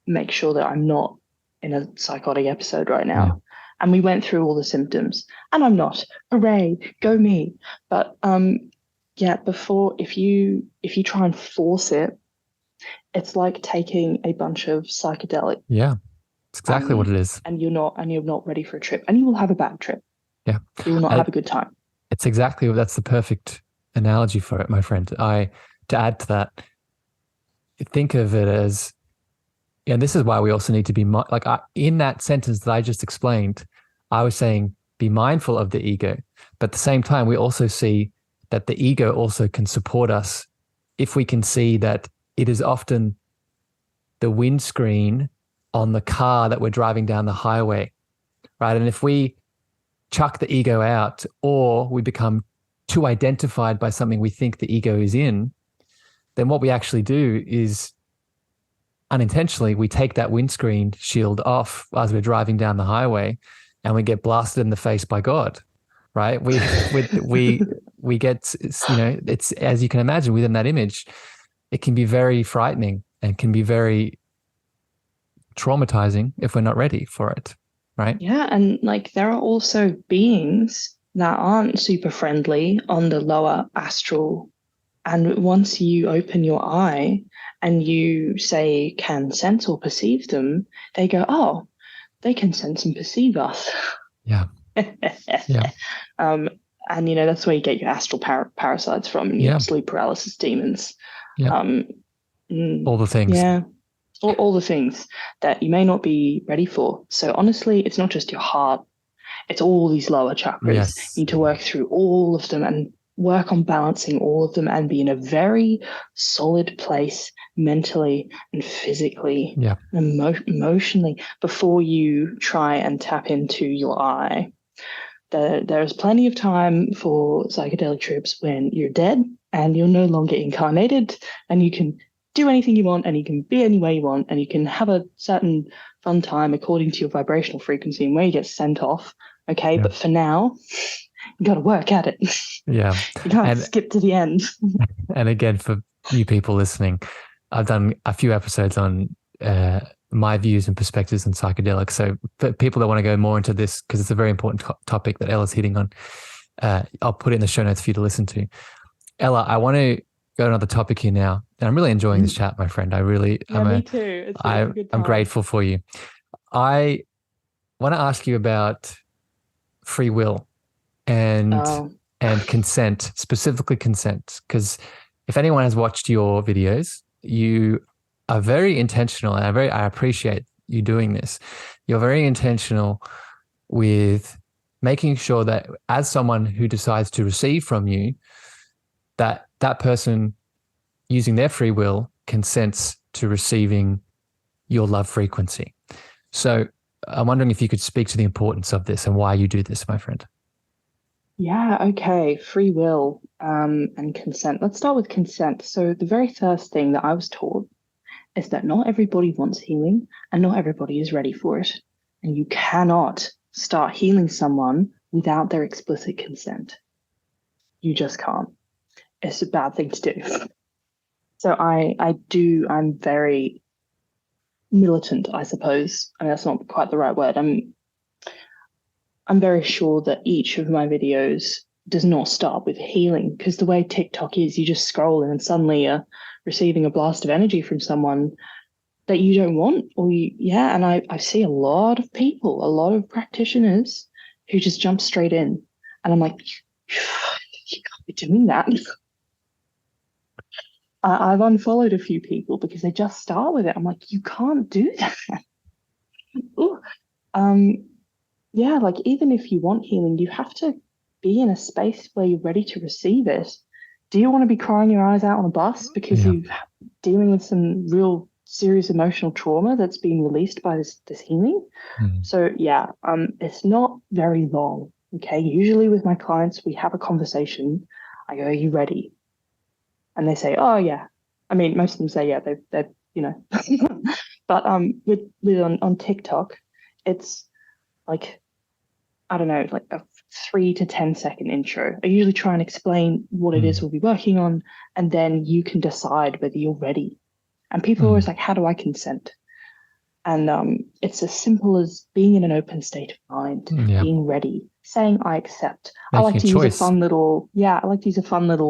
make sure that I'm not in a psychotic episode right now. Yeah. And we went through all the symptoms and I'm not. Hooray, go me. But if you try and force it, it's like taking a bunch of psychedelic. Yeah. It's exactly what it is. And you're not ready for a trip, and you will have a bad trip. Yeah. You will not have a good time. That's the perfect analogy for it, my friend. To add to that, think of it as, and this is why we also need to be in that sentence that I just explained, I was saying, be mindful of the ego, but at the same time, we also see that the ego also can support us if we can see that it is often the windscreen on the car that we're driving down the highway, right? And if we chuck the ego out or we become too identified by something we think the ego is in, then what we actually do is unintentionally, we take that windscreen shield off as we're driving down the highway and we get blasted in the face by God, right? We get, it's, as you can imagine within that image, it can be very frightening and can be very traumatizing if we're not ready for it, right? Yeah, and there are also beings that aren't super friendly on the lower astral. And once you open your eye and you say can sense or perceive them, they go, oh, they can sense and perceive us. Yeah. Yeah. And that's where you get your astral parasites from, and your sleep paralysis demons. Yeah. All the things. Yeah. All the things that you may not be ready for. So honestly, it's not just your heart, it's all these lower chakras. Yes. You need to work through all of them and work on balancing all of them and be in a very solid place mentally and physically and emotionally before you try and tap into your eye. There is plenty of time for psychedelic trips when you're dead and you're no longer incarnated, and you can do anything you want, and you can be any way you want, and you can have a certain fun time according to your vibrational frequency and where you get sent off. Okay, Yeah. but for now, you got to work at it. Yeah. You can't skip to the end. And again, for you people listening, I've done a few episodes on my views and perspectives on psychedelics. So for people that want to go more into this, because it's a very important topic that Ella's hitting on, I'll put it in the show notes for you to listen to. Ella, I want to go to another topic here now. And I'm really enjoying this chat, my friend. Me too. I'm grateful for you. I want to ask you about free will and consent, specifically consent, because if anyone has watched your videos, you are very intentional, and I appreciate you doing this. You're very intentional with making sure that as someone who decides to receive from you, that person using their free will consents to receiving your love frequency. So I'm wondering if you could speak to the importance of this and why you do this, my friend. Yeah, okay. Free will and consent. Let's start with consent. So the very first thing that I was taught is that not everybody wants healing and not everybody is ready for it. And you cannot start healing someone without their explicit consent. You just can't. It's a bad thing to do. So I'm very militant, I suppose. I mean, that's not quite the right word. I'm very sure that each of my videos does not start with healing, because the way TikTok is, you just scroll and suddenly you're receiving a blast of energy from someone that you don't want, and I see a lot of people, a lot of practitioners who just jump straight in, and I'm like, you can't be doing that. I've unfollowed a few people because they just start with it. I'm like, you can't do that. Yeah, like even if you want healing, you have to be in a space where you're ready to receive it. Do you want to be crying your eyes out on a bus because you're dealing with some real serious emotional trauma that's being released by this healing? So yeah, it's not very long. Okay, usually with my clients, we have a conversation. I go, "Are you ready?" And they say, "Oh yeah." I mean, most of them say, "Yeah." They're but with on TikTok, it's like, I don't know, like a 3 to 10-second intro. I usually try and explain what it is we'll be working on, and then you can decide whether you're ready. And people are always like, how do I consent? And it's as simple as being in an open state of mind, being ready, saying I accept. I like to use a fun little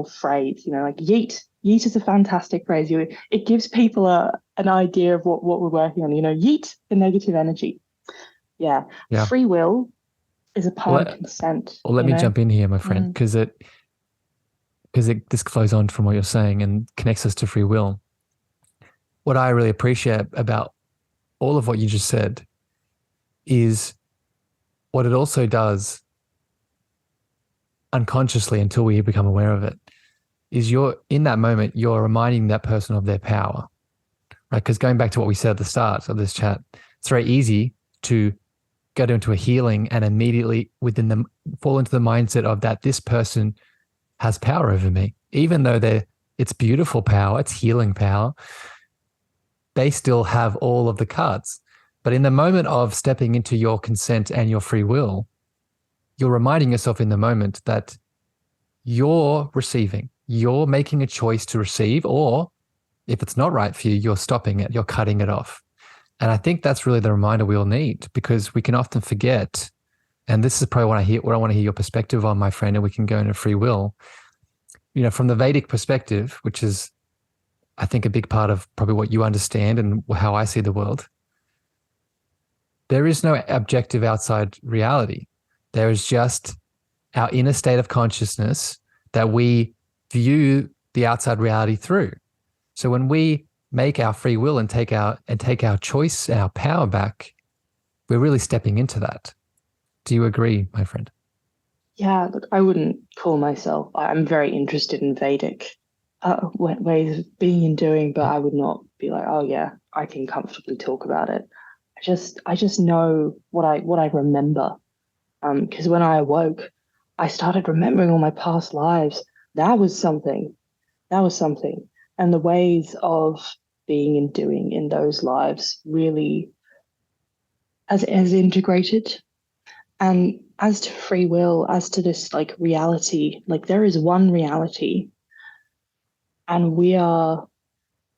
phrase, like yeet. Yeet is a fantastic phrase. It gives people an idea of what we're working on, yeet the negative energy. Yeah. Free will is a part of consent. Well, let me jump in here, my friend, because this flows on from what you're saying and connects us to free will. What I really appreciate about all of what you just said is what it also does unconsciously, until we become aware of it, is in that moment, you're reminding that person of their power, right? Because going back to what we said at the start of this chat, it's very easy to go into a healing and immediately fall into the mindset of that this person has power over me, even though it's beautiful power, it's healing power. They still have all of the cards. But in the moment of stepping into your consent and your free will, you're reminding yourself in the moment that you're receiving, you're making a choice to receive, or if it's not right for you, you're stopping it, you're cutting it off. And I think that's really the reminder we all need, because we can often forget, and this is probably what I want to hear your perspective on, my friend, and we can go into free will. From the Vedic perspective, which is, I think, a big part of probably what you understand and how I see the world, there is no objective outside reality. There is just our inner state of consciousness that we view the outside reality through. So when we make our free will and take our choice and our power back, we're really stepping into that. Do you agree, my friend? Yeah, look, I wouldn't call myself, I'm very interested in Vedic ways of being and doing, but I would not be like, oh yeah, I can comfortably talk about it. I just know what I remember. Because when I awoke, I started remembering all my past lives. That was something. That was something. And the ways of being and doing in those lives really as integrated. And as to free will, as to this like reality, like there is one reality, and we are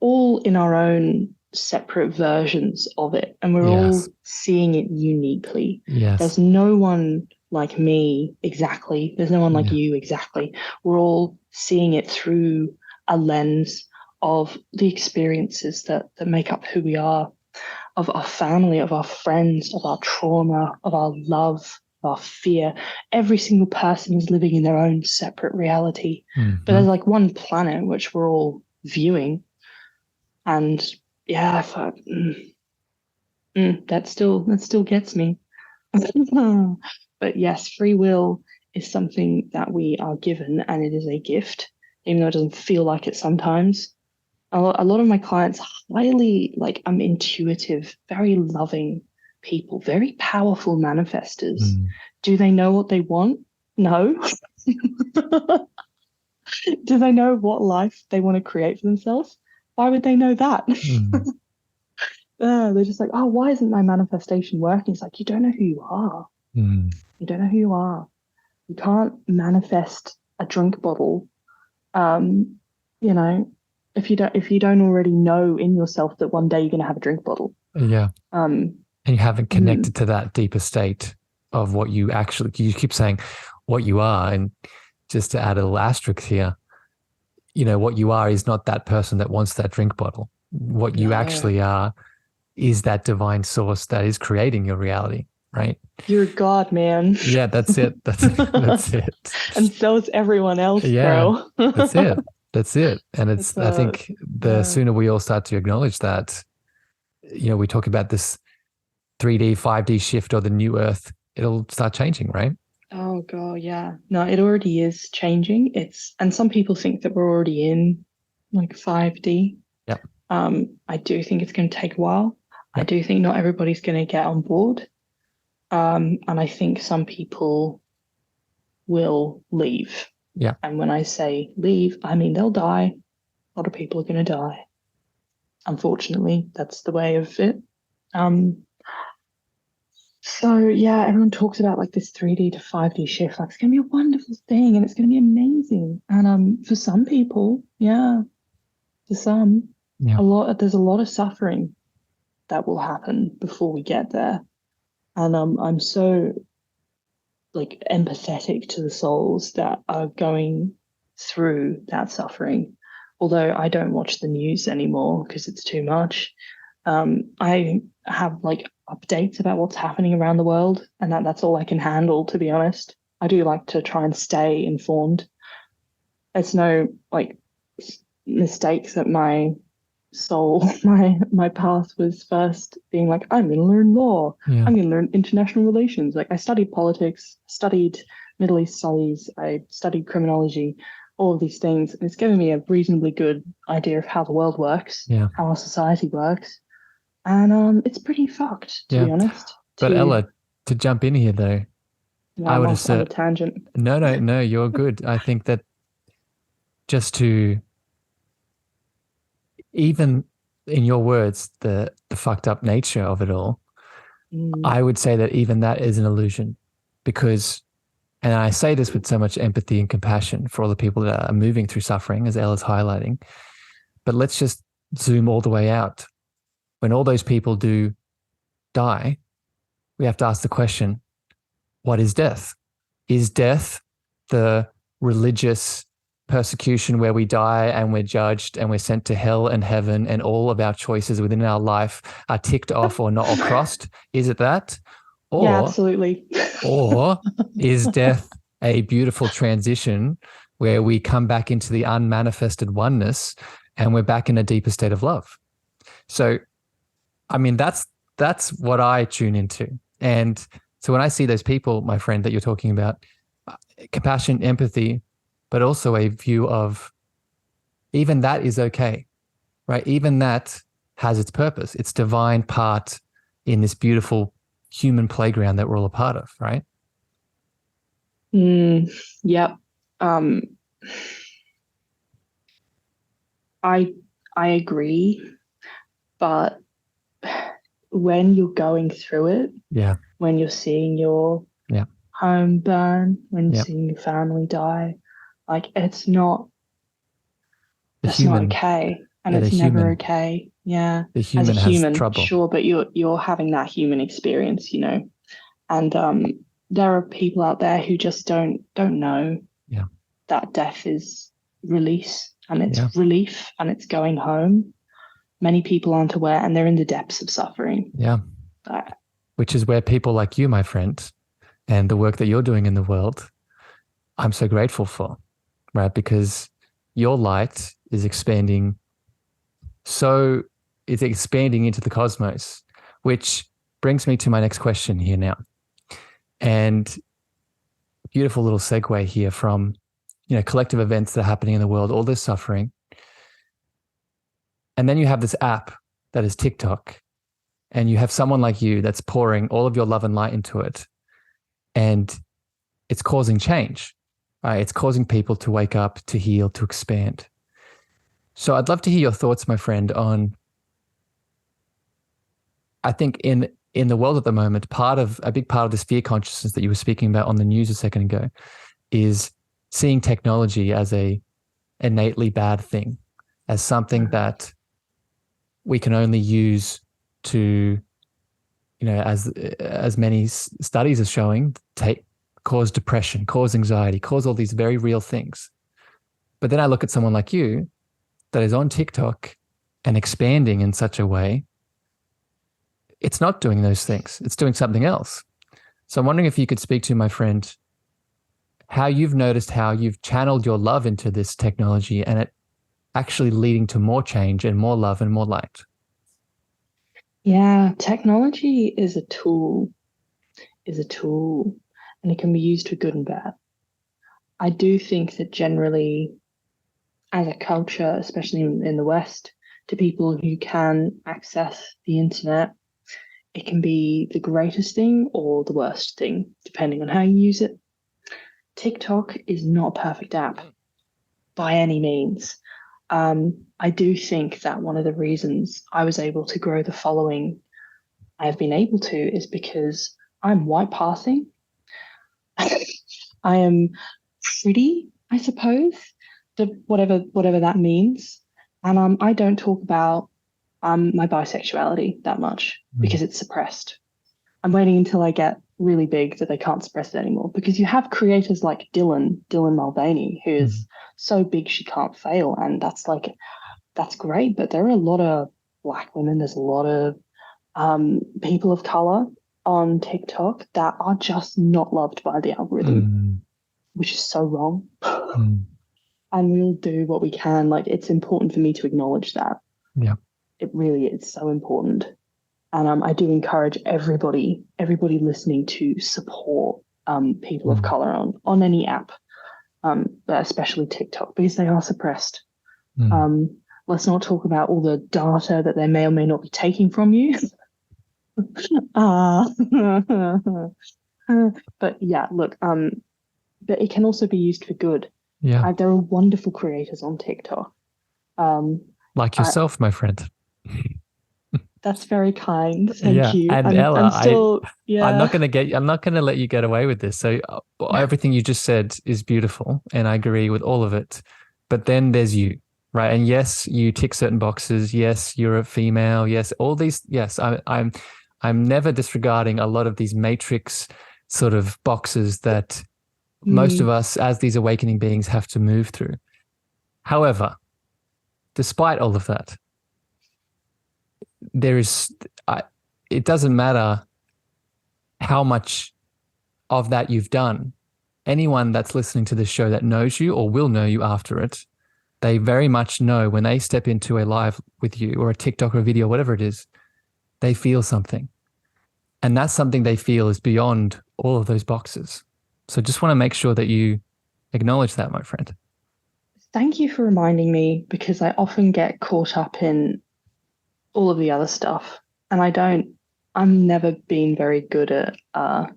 all in our own separate versions of it, and we're all Yes. seeing it uniquely. Yes. There's no one like me exactly. There's no one like Yeah. you exactly. We're all seeing it through a lens of the experiences that make up who we are, of our family, of our friends, of our trauma, of our love, of our fear. Every single person is living in their own separate reality. But there's Mhm. like one planet which we're all viewing. And yeah, that still gets me. But yes, free will is something that we are given, and it is a gift, even though it doesn't feel like it sometimes. A lot of my clients highly like intuitive, very loving people, very powerful manifestors. Mm. Do they know what they want? No. Do they know what life they want to create for themselves? Why would they know that? Mm. They're just like, oh, why isn't my manifestation working? It's like, you don't know who you are. Mm. You don't know who you are. You can't manifest a drink bottle. Um, you know, if you don't already know in yourself that one day you're going to have a drink bottle. Yeah. Um, And you haven't connected to that deeper state of what you actually, you keep saying what you are. And just to add a little asterisk here, what you are is not that person that wants that drink bottle. What you no, actually are is that divine source that is creating your reality, right? you're God, man. Yeah, that's it. That's it. And so is everyone else, Yeah, bro. that's it. That's it. And It's I think the sooner we all start to acknowledge that, we talk about this 3D, 5D shift or the new earth, it'll start changing, right? Oh God, yeah. No, it already is changing. And some people think that we're already in like 5D. Yeah. I do think it's going to take a while. I Yeah. do think not everybody's going to get on board. And I think some people will leave. Yeah. And when I say leave, I mean they'll die. A lot of people are going to die. Unfortunately, that's the way of it. So yeah, everyone talks about like this 3D to 5D shift. Like it's gonna be a wonderful thing and it's gonna be amazing. And for some people, yeah, for some, Yeah. there's a lot of suffering that will happen before we get there. And I'm so like empathetic to the souls that are going through that suffering. Although I don't watch the news anymore because it's too much. I have like updates about what's happening around the world, and that's all I can handle, to be honest. I do like to try and stay informed. It's no like mistake that my soul, my path was first being like, I'm going to learn law. Yeah. I'm going to learn international relations. Like I studied politics, studied Middle East studies, I studied criminology, all of these things. And it's given me a reasonably good idea of how the world works, Yeah. how our society works. And it's pretty fucked, to be honest. But Ella, to jump in here though, I would assert, on a tangent. No, you're good. I think that just to, even in your words, the fucked up nature of it all, I would say that even that is an illusion, because, and I say this with so much empathy and compassion for all the people that are moving through suffering, as Ella's highlighting, but let's just zoom all the way out. When all those people do die, we have to ask the question, what is death? Is death the religious persecution where we die and we're judged and we're sent to hell and heaven and all of our choices within our life are ticked off or not or crossed? Is it that? Or, yeah, absolutely. Or is death a beautiful transition where we come back into the unmanifested oneness and we're back in a deeper state of love? So, I mean, that's what I tune into. And so when I see those people, my friend, that you're talking about, compassion, empathy, but also a view of even that is okay, right? Even that has its purpose, its divine part in this beautiful human playground that we're all a part of, right? Yep. Um, I I agree, but when you're going through it, Yeah. when you're seeing your Yeah. home burn, when you're Yeah. seeing your family die, like The that's not human, okay. And yeah, it's never okay. Yeah. the As a human has human, trouble. sure, but you're having that human experience, you know. And there are people out there who just don't know Yeah. that death is release and it's Yeah. relief and it's going home. Many people aren't aware and they're in the depths of suffering. Yeah. Uh, Which is where people like you, my friend, and the work that you're doing in the world, I'm so grateful for, right? Because your light is expanding. So it's expanding into the cosmos, which brings me to my next question here now. And beautiful little segue here from, collective events that are happening in the world, all this suffering. And then you have this app that is TikTok, and you have someone like you that's pouring all of your love and light into it. And it's causing change. Right? It's causing people to wake up, to heal, to expand. So I'd love to hear your thoughts, my friend, on, I think in the world at the moment, a big part of this fear consciousness that you were speaking about on the news a second ago is seeing technology as a innately bad thing, as something that we can only use to, as many studies are showing, cause depression, cause anxiety, cause all these very real things. But then I look at someone like you that is on TikTok and expanding in such a way, it's not doing those things. It's doing something else. So I'm wondering if you could speak to, my friend, how you've noticed how you've channeled your love into this technology and it actually leading to more change and more love and more light. yeah, technology is a tool, and it can be used for good and bad. I do think that generally, as a culture, especially in the West, to people who can access the internet, it can be the greatest thing or the worst thing, depending on how you use it. TikTok is not a perfect app by any means. I do think that one of the reasons I was able to grow the following I have been able to is because I'm white passing. I am pretty, I suppose, whatever that means. And I don't talk about my bisexuality that much Mm. because it's suppressed. I'm waiting until I get really big that they can't suppress it anymore. Because you have creators like Dylan Mulvaney, who Mm. is so big she can't fail, and that's great. But there are a lot of black women. There's a lot of people of color on TikTok that are just not loved by the algorithm, Mm. which is so wrong. Mm. And we'll do what we can. Like it's important for me to acknowledge that. Yeah. It really is so important. And I do encourage everybody listening to support people of Mm. color on any app, but especially TikTok because they are suppressed. Mm. Let's not talk about all the data that they may or may not be taking from you. Ah, but yeah, look, but it can also be used for good. Yeah. There are wonderful creators on TikTok. Um, Like I, yourself, my friend. that's very kind. Thank Yeah. you. And I'm Ella, still, yeah. I'm not going to let you get away with this. So everything you just said is beautiful and I agree with all of it. But then there's you, right? And yes, you tick certain boxes. Yes, you're a female. Yes, all these. Yes, I'm never disregarding a lot of these matrix sort of boxes that most of Mm, us as these awakening beings have to move through. However, despite all of that, there is, it doesn't matter how much of that you've done. Anyone that's listening to this show that knows you or will know you after it, they very much know when they step into a live with you or a TikTok or a video, whatever it is, they feel something. And that's something they feel is beyond all of those boxes. So just want to make sure that you acknowledge that, my friend. thank you for reminding me because I often get caught up in all of the other stuff, and I'm never been very good at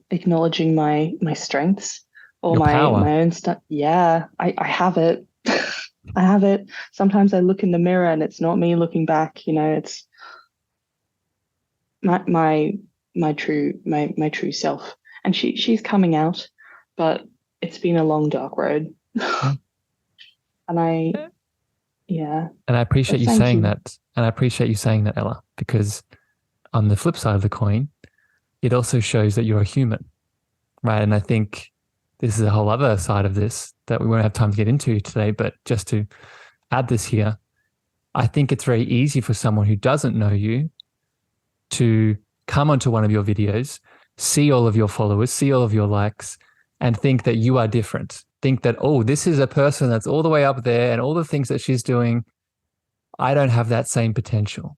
acknowledging my strengths. or Your power. my own stuff. Yeah, I have it. I have it. Sometimes I look in the mirror and it's not me looking back, it's my my true self. And she's coming out, but it's been a long dark road. Yeah. And yeah. And I appreciate But you thank saying you. that. And I appreciate you saying that, Ella, because on the flip side of the coin, it also shows that you're a human, right? And I think this is a whole other side of this that we won't have time to get into today, but just to add this here, I think it's very easy for someone who doesn't know you to come onto one of your videos, see all of your followers, see all of your likes, and think that you are different. Think that, oh, this is a person that's all the way up there and all the things that she's doing, I don't have that same potential.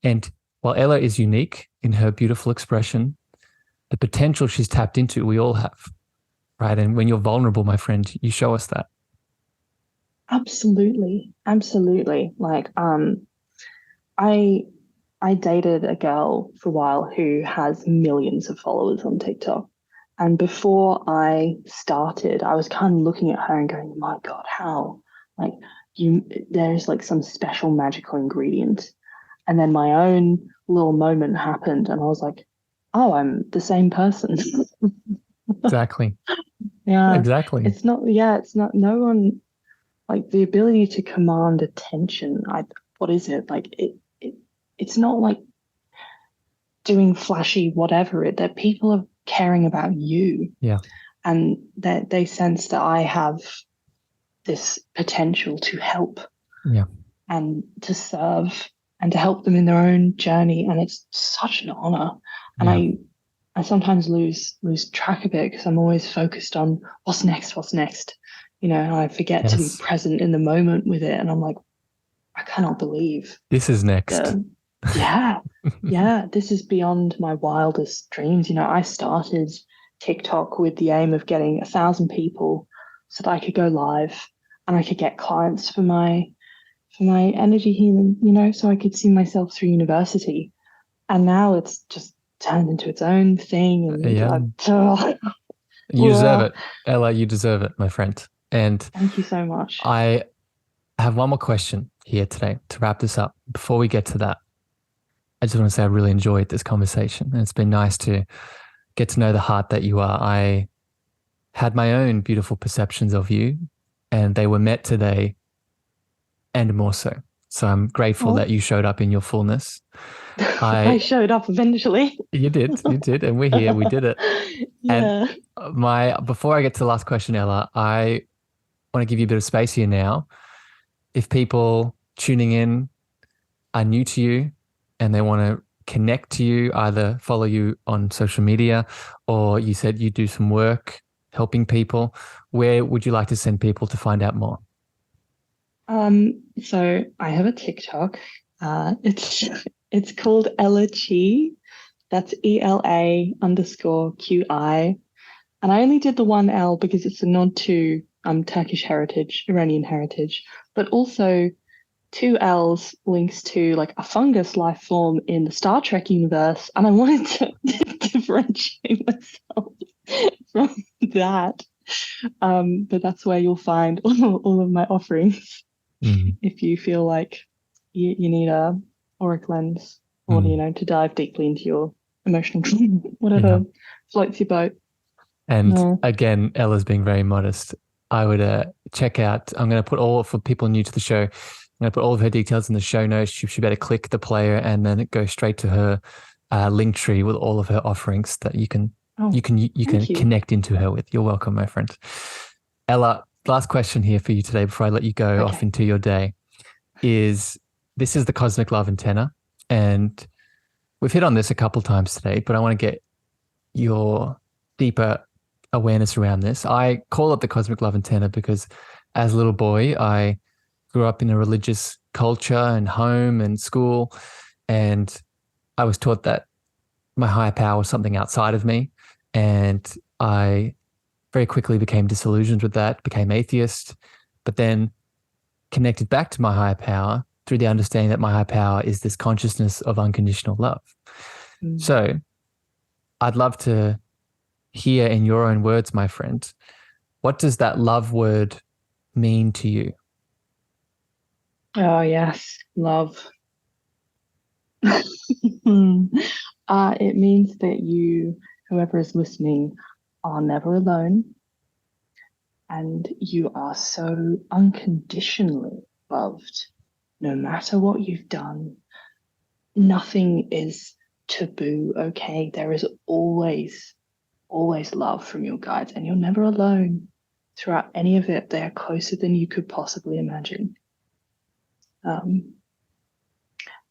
And while Ella is unique in her beautiful expression, the potential she's tapped into, we all have, right? And when you're vulnerable, my friend, you show us that. Absolutely. Absolutely. Like, I I dated a girl for a while who has millions of followers on TikTok. And before I started, I was kind of looking at her and going, my God, how? Like there's like some special magical ingredient. And then my own little moment happened and I was like, oh, I'm the same person. Exactly. Yeah. Exactly. It's not no one like the ability to command attention. What is it? Like it's not like doing flashy whatever it that people are caring about you. Yeah. And that they sense that I have this potential to help. Yeah. And to serve and to help them in their own journey. And it's such an honor. And Yeah. I sometimes lose track of it because I'm always focused on what's next, and I forget to be present in the moment with it. And I'm like, I cannot believe this is next. Yeah, this is beyond my wildest dreams. I started TikTok with the aim of getting 1,000 people so that I could go live and I could get clients for my energy healing, so I could see myself through university. And now it's just turned into its own thing. And you deserve it, Ella. You deserve it, my friend. And thank you so much. I have one more question here today to wrap this up. Before we get to that, I just want to say I really enjoyed this conversation. And it's been nice to get to know the heart that you are. I had my own beautiful perceptions of you, and they were met today and more so. So I'm grateful that you showed up in your fullness. I showed up eventually. You did, and we're here. We did it. Yeah. And before I get to the last question, Ella, I want to give you a bit of space here now. If people tuning in are new to you and they want to connect to you, either follow you on social media or you said you do some work helping people, where would you like to send people to find out more? So I have a TikTok. It's called Ella Chi. That's ELA_QI. And I only did the one L because it's a nod to Turkish heritage, Iranian heritage, but also two L's links to like a fungus life form in the Star Trek universe. And I wanted to differentiate myself from that. But that's where you'll find all of my offerings. If you feel like you need a auric lens or, to dive deeply into your emotional trauma, whatever floats your boat. And again, Ella's being very modest. I would check out, I'm going to put for people new to the show, I'm going to put all of her details in the show notes. You should better click the player and then go straight to her link tree with all of her offerings that you can connect into her with. You're welcome, my friend. Ella, last question here for you today before I let you go off into your day is, this is the Cosmic Love Antenna. And we've hit on this a couple times today, but I want to get your deeper awareness around this. I call it the Cosmic Love Antenna because as a little boy, I grew up in a religious culture and home and school, and I was taught that my higher power was something outside of me, and I very quickly became disillusioned with that, became atheist, but then connected back to my higher power through the understanding that my higher power is this consciousness of unconditional love. So I'd love to hear in your own words, my friend, What does that love word mean to you? Oh, yes, love. It means that you, whoever is listening, are never alone, and you are so unconditionally loved, no matter what you've done. Nothing is taboo, okay? There is always, always love from your guides, and you're never alone throughout any of it. They're closer than you could possibly imagine.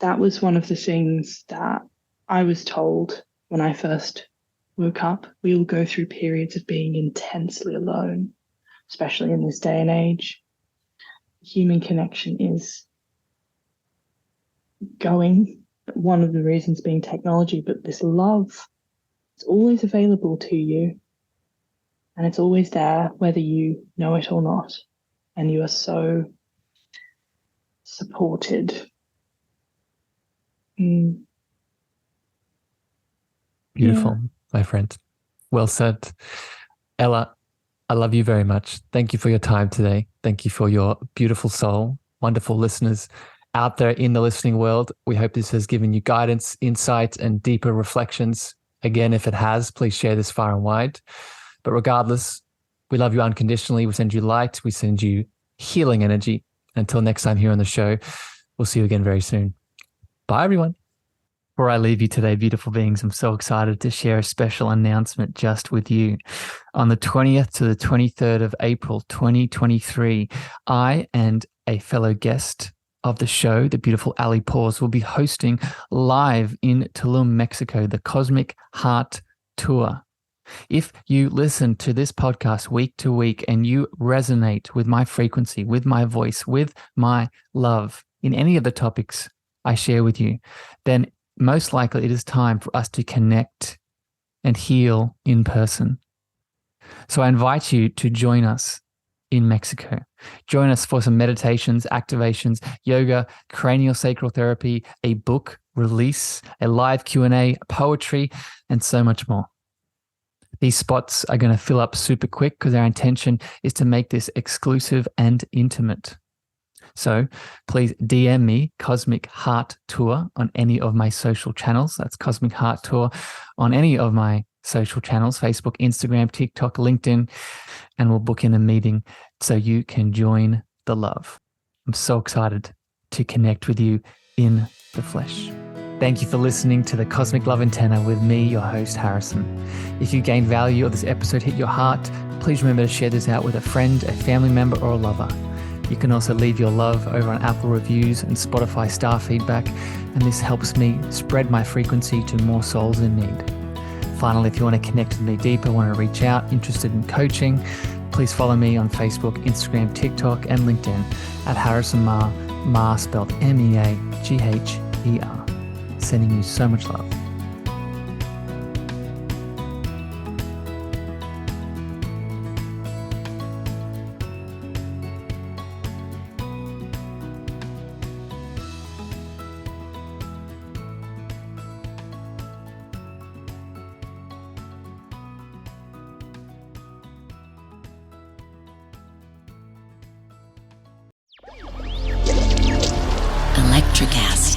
That was one of the things that I was told when I first woke up. We all go through periods of being intensely alone, especially in this day and age. Human connection is going, one of the reasons being technology, but this love is always available to you. And it's always there, whether you know it or not. And you are so supported. Beautiful, my friend. Well said. Ella, I love you very much. Thank you for your time today. Thank you for your beautiful soul. Wonderful listeners out there in the listening world. We hope this has given you guidance, insight, and deeper reflections. Again, if it has, please share this far and wide. But regardless, we love you unconditionally. We send you light. We send you healing energy. Until next time here on the show, we'll see you again very soon. Bye, everyone. Before I leave you today, beautiful beings, I'm so excited to share a special announcement just with you. On the 20th to the 23rd of April, 2023, I and a fellow guest of the show, the beautiful Ali Pause, will be hosting live in Tulum, Mexico, the Cosmic Heart Tour. If you listen to this podcast week to week and you resonate with my frequency, with my voice, with my love in any of the topics I share with you, then most likely it is time for us to connect and heal in person. So I invite you to join us in Mexico. Join us for some meditations, activations, yoga, craniosacral therapy, a book release, a live Q&A, poetry, and so much more. These spots are going to fill up super quick because our intention is to make this exclusive and intimate. So please DM me Cosmic Heart Tour on any of my social channels. That's Cosmic Heart Tour on any of my social channels, Facebook, Instagram, TikTok, LinkedIn, and we'll book in a meeting so you can join the love. I'm so excited to connect with you in the flesh. Thank you for listening to the Cosmic Love Antenna with me, your host, Harrison. If you gained value or this episode hit your heart, please remember to share this out with a friend, a family member, or a lover. You can also leave your love over on Apple reviews and Spotify star feedback, and this helps me spread my frequency to more souls in need. Finally, if you want to connect with me deeper, want to reach out, interested in coaching, please follow me on Facebook, Instagram, TikTok, and LinkedIn at Harrison Meagher, Meagher spelled M-E-A-G-H-E-R. Sending you so much love. Electricast.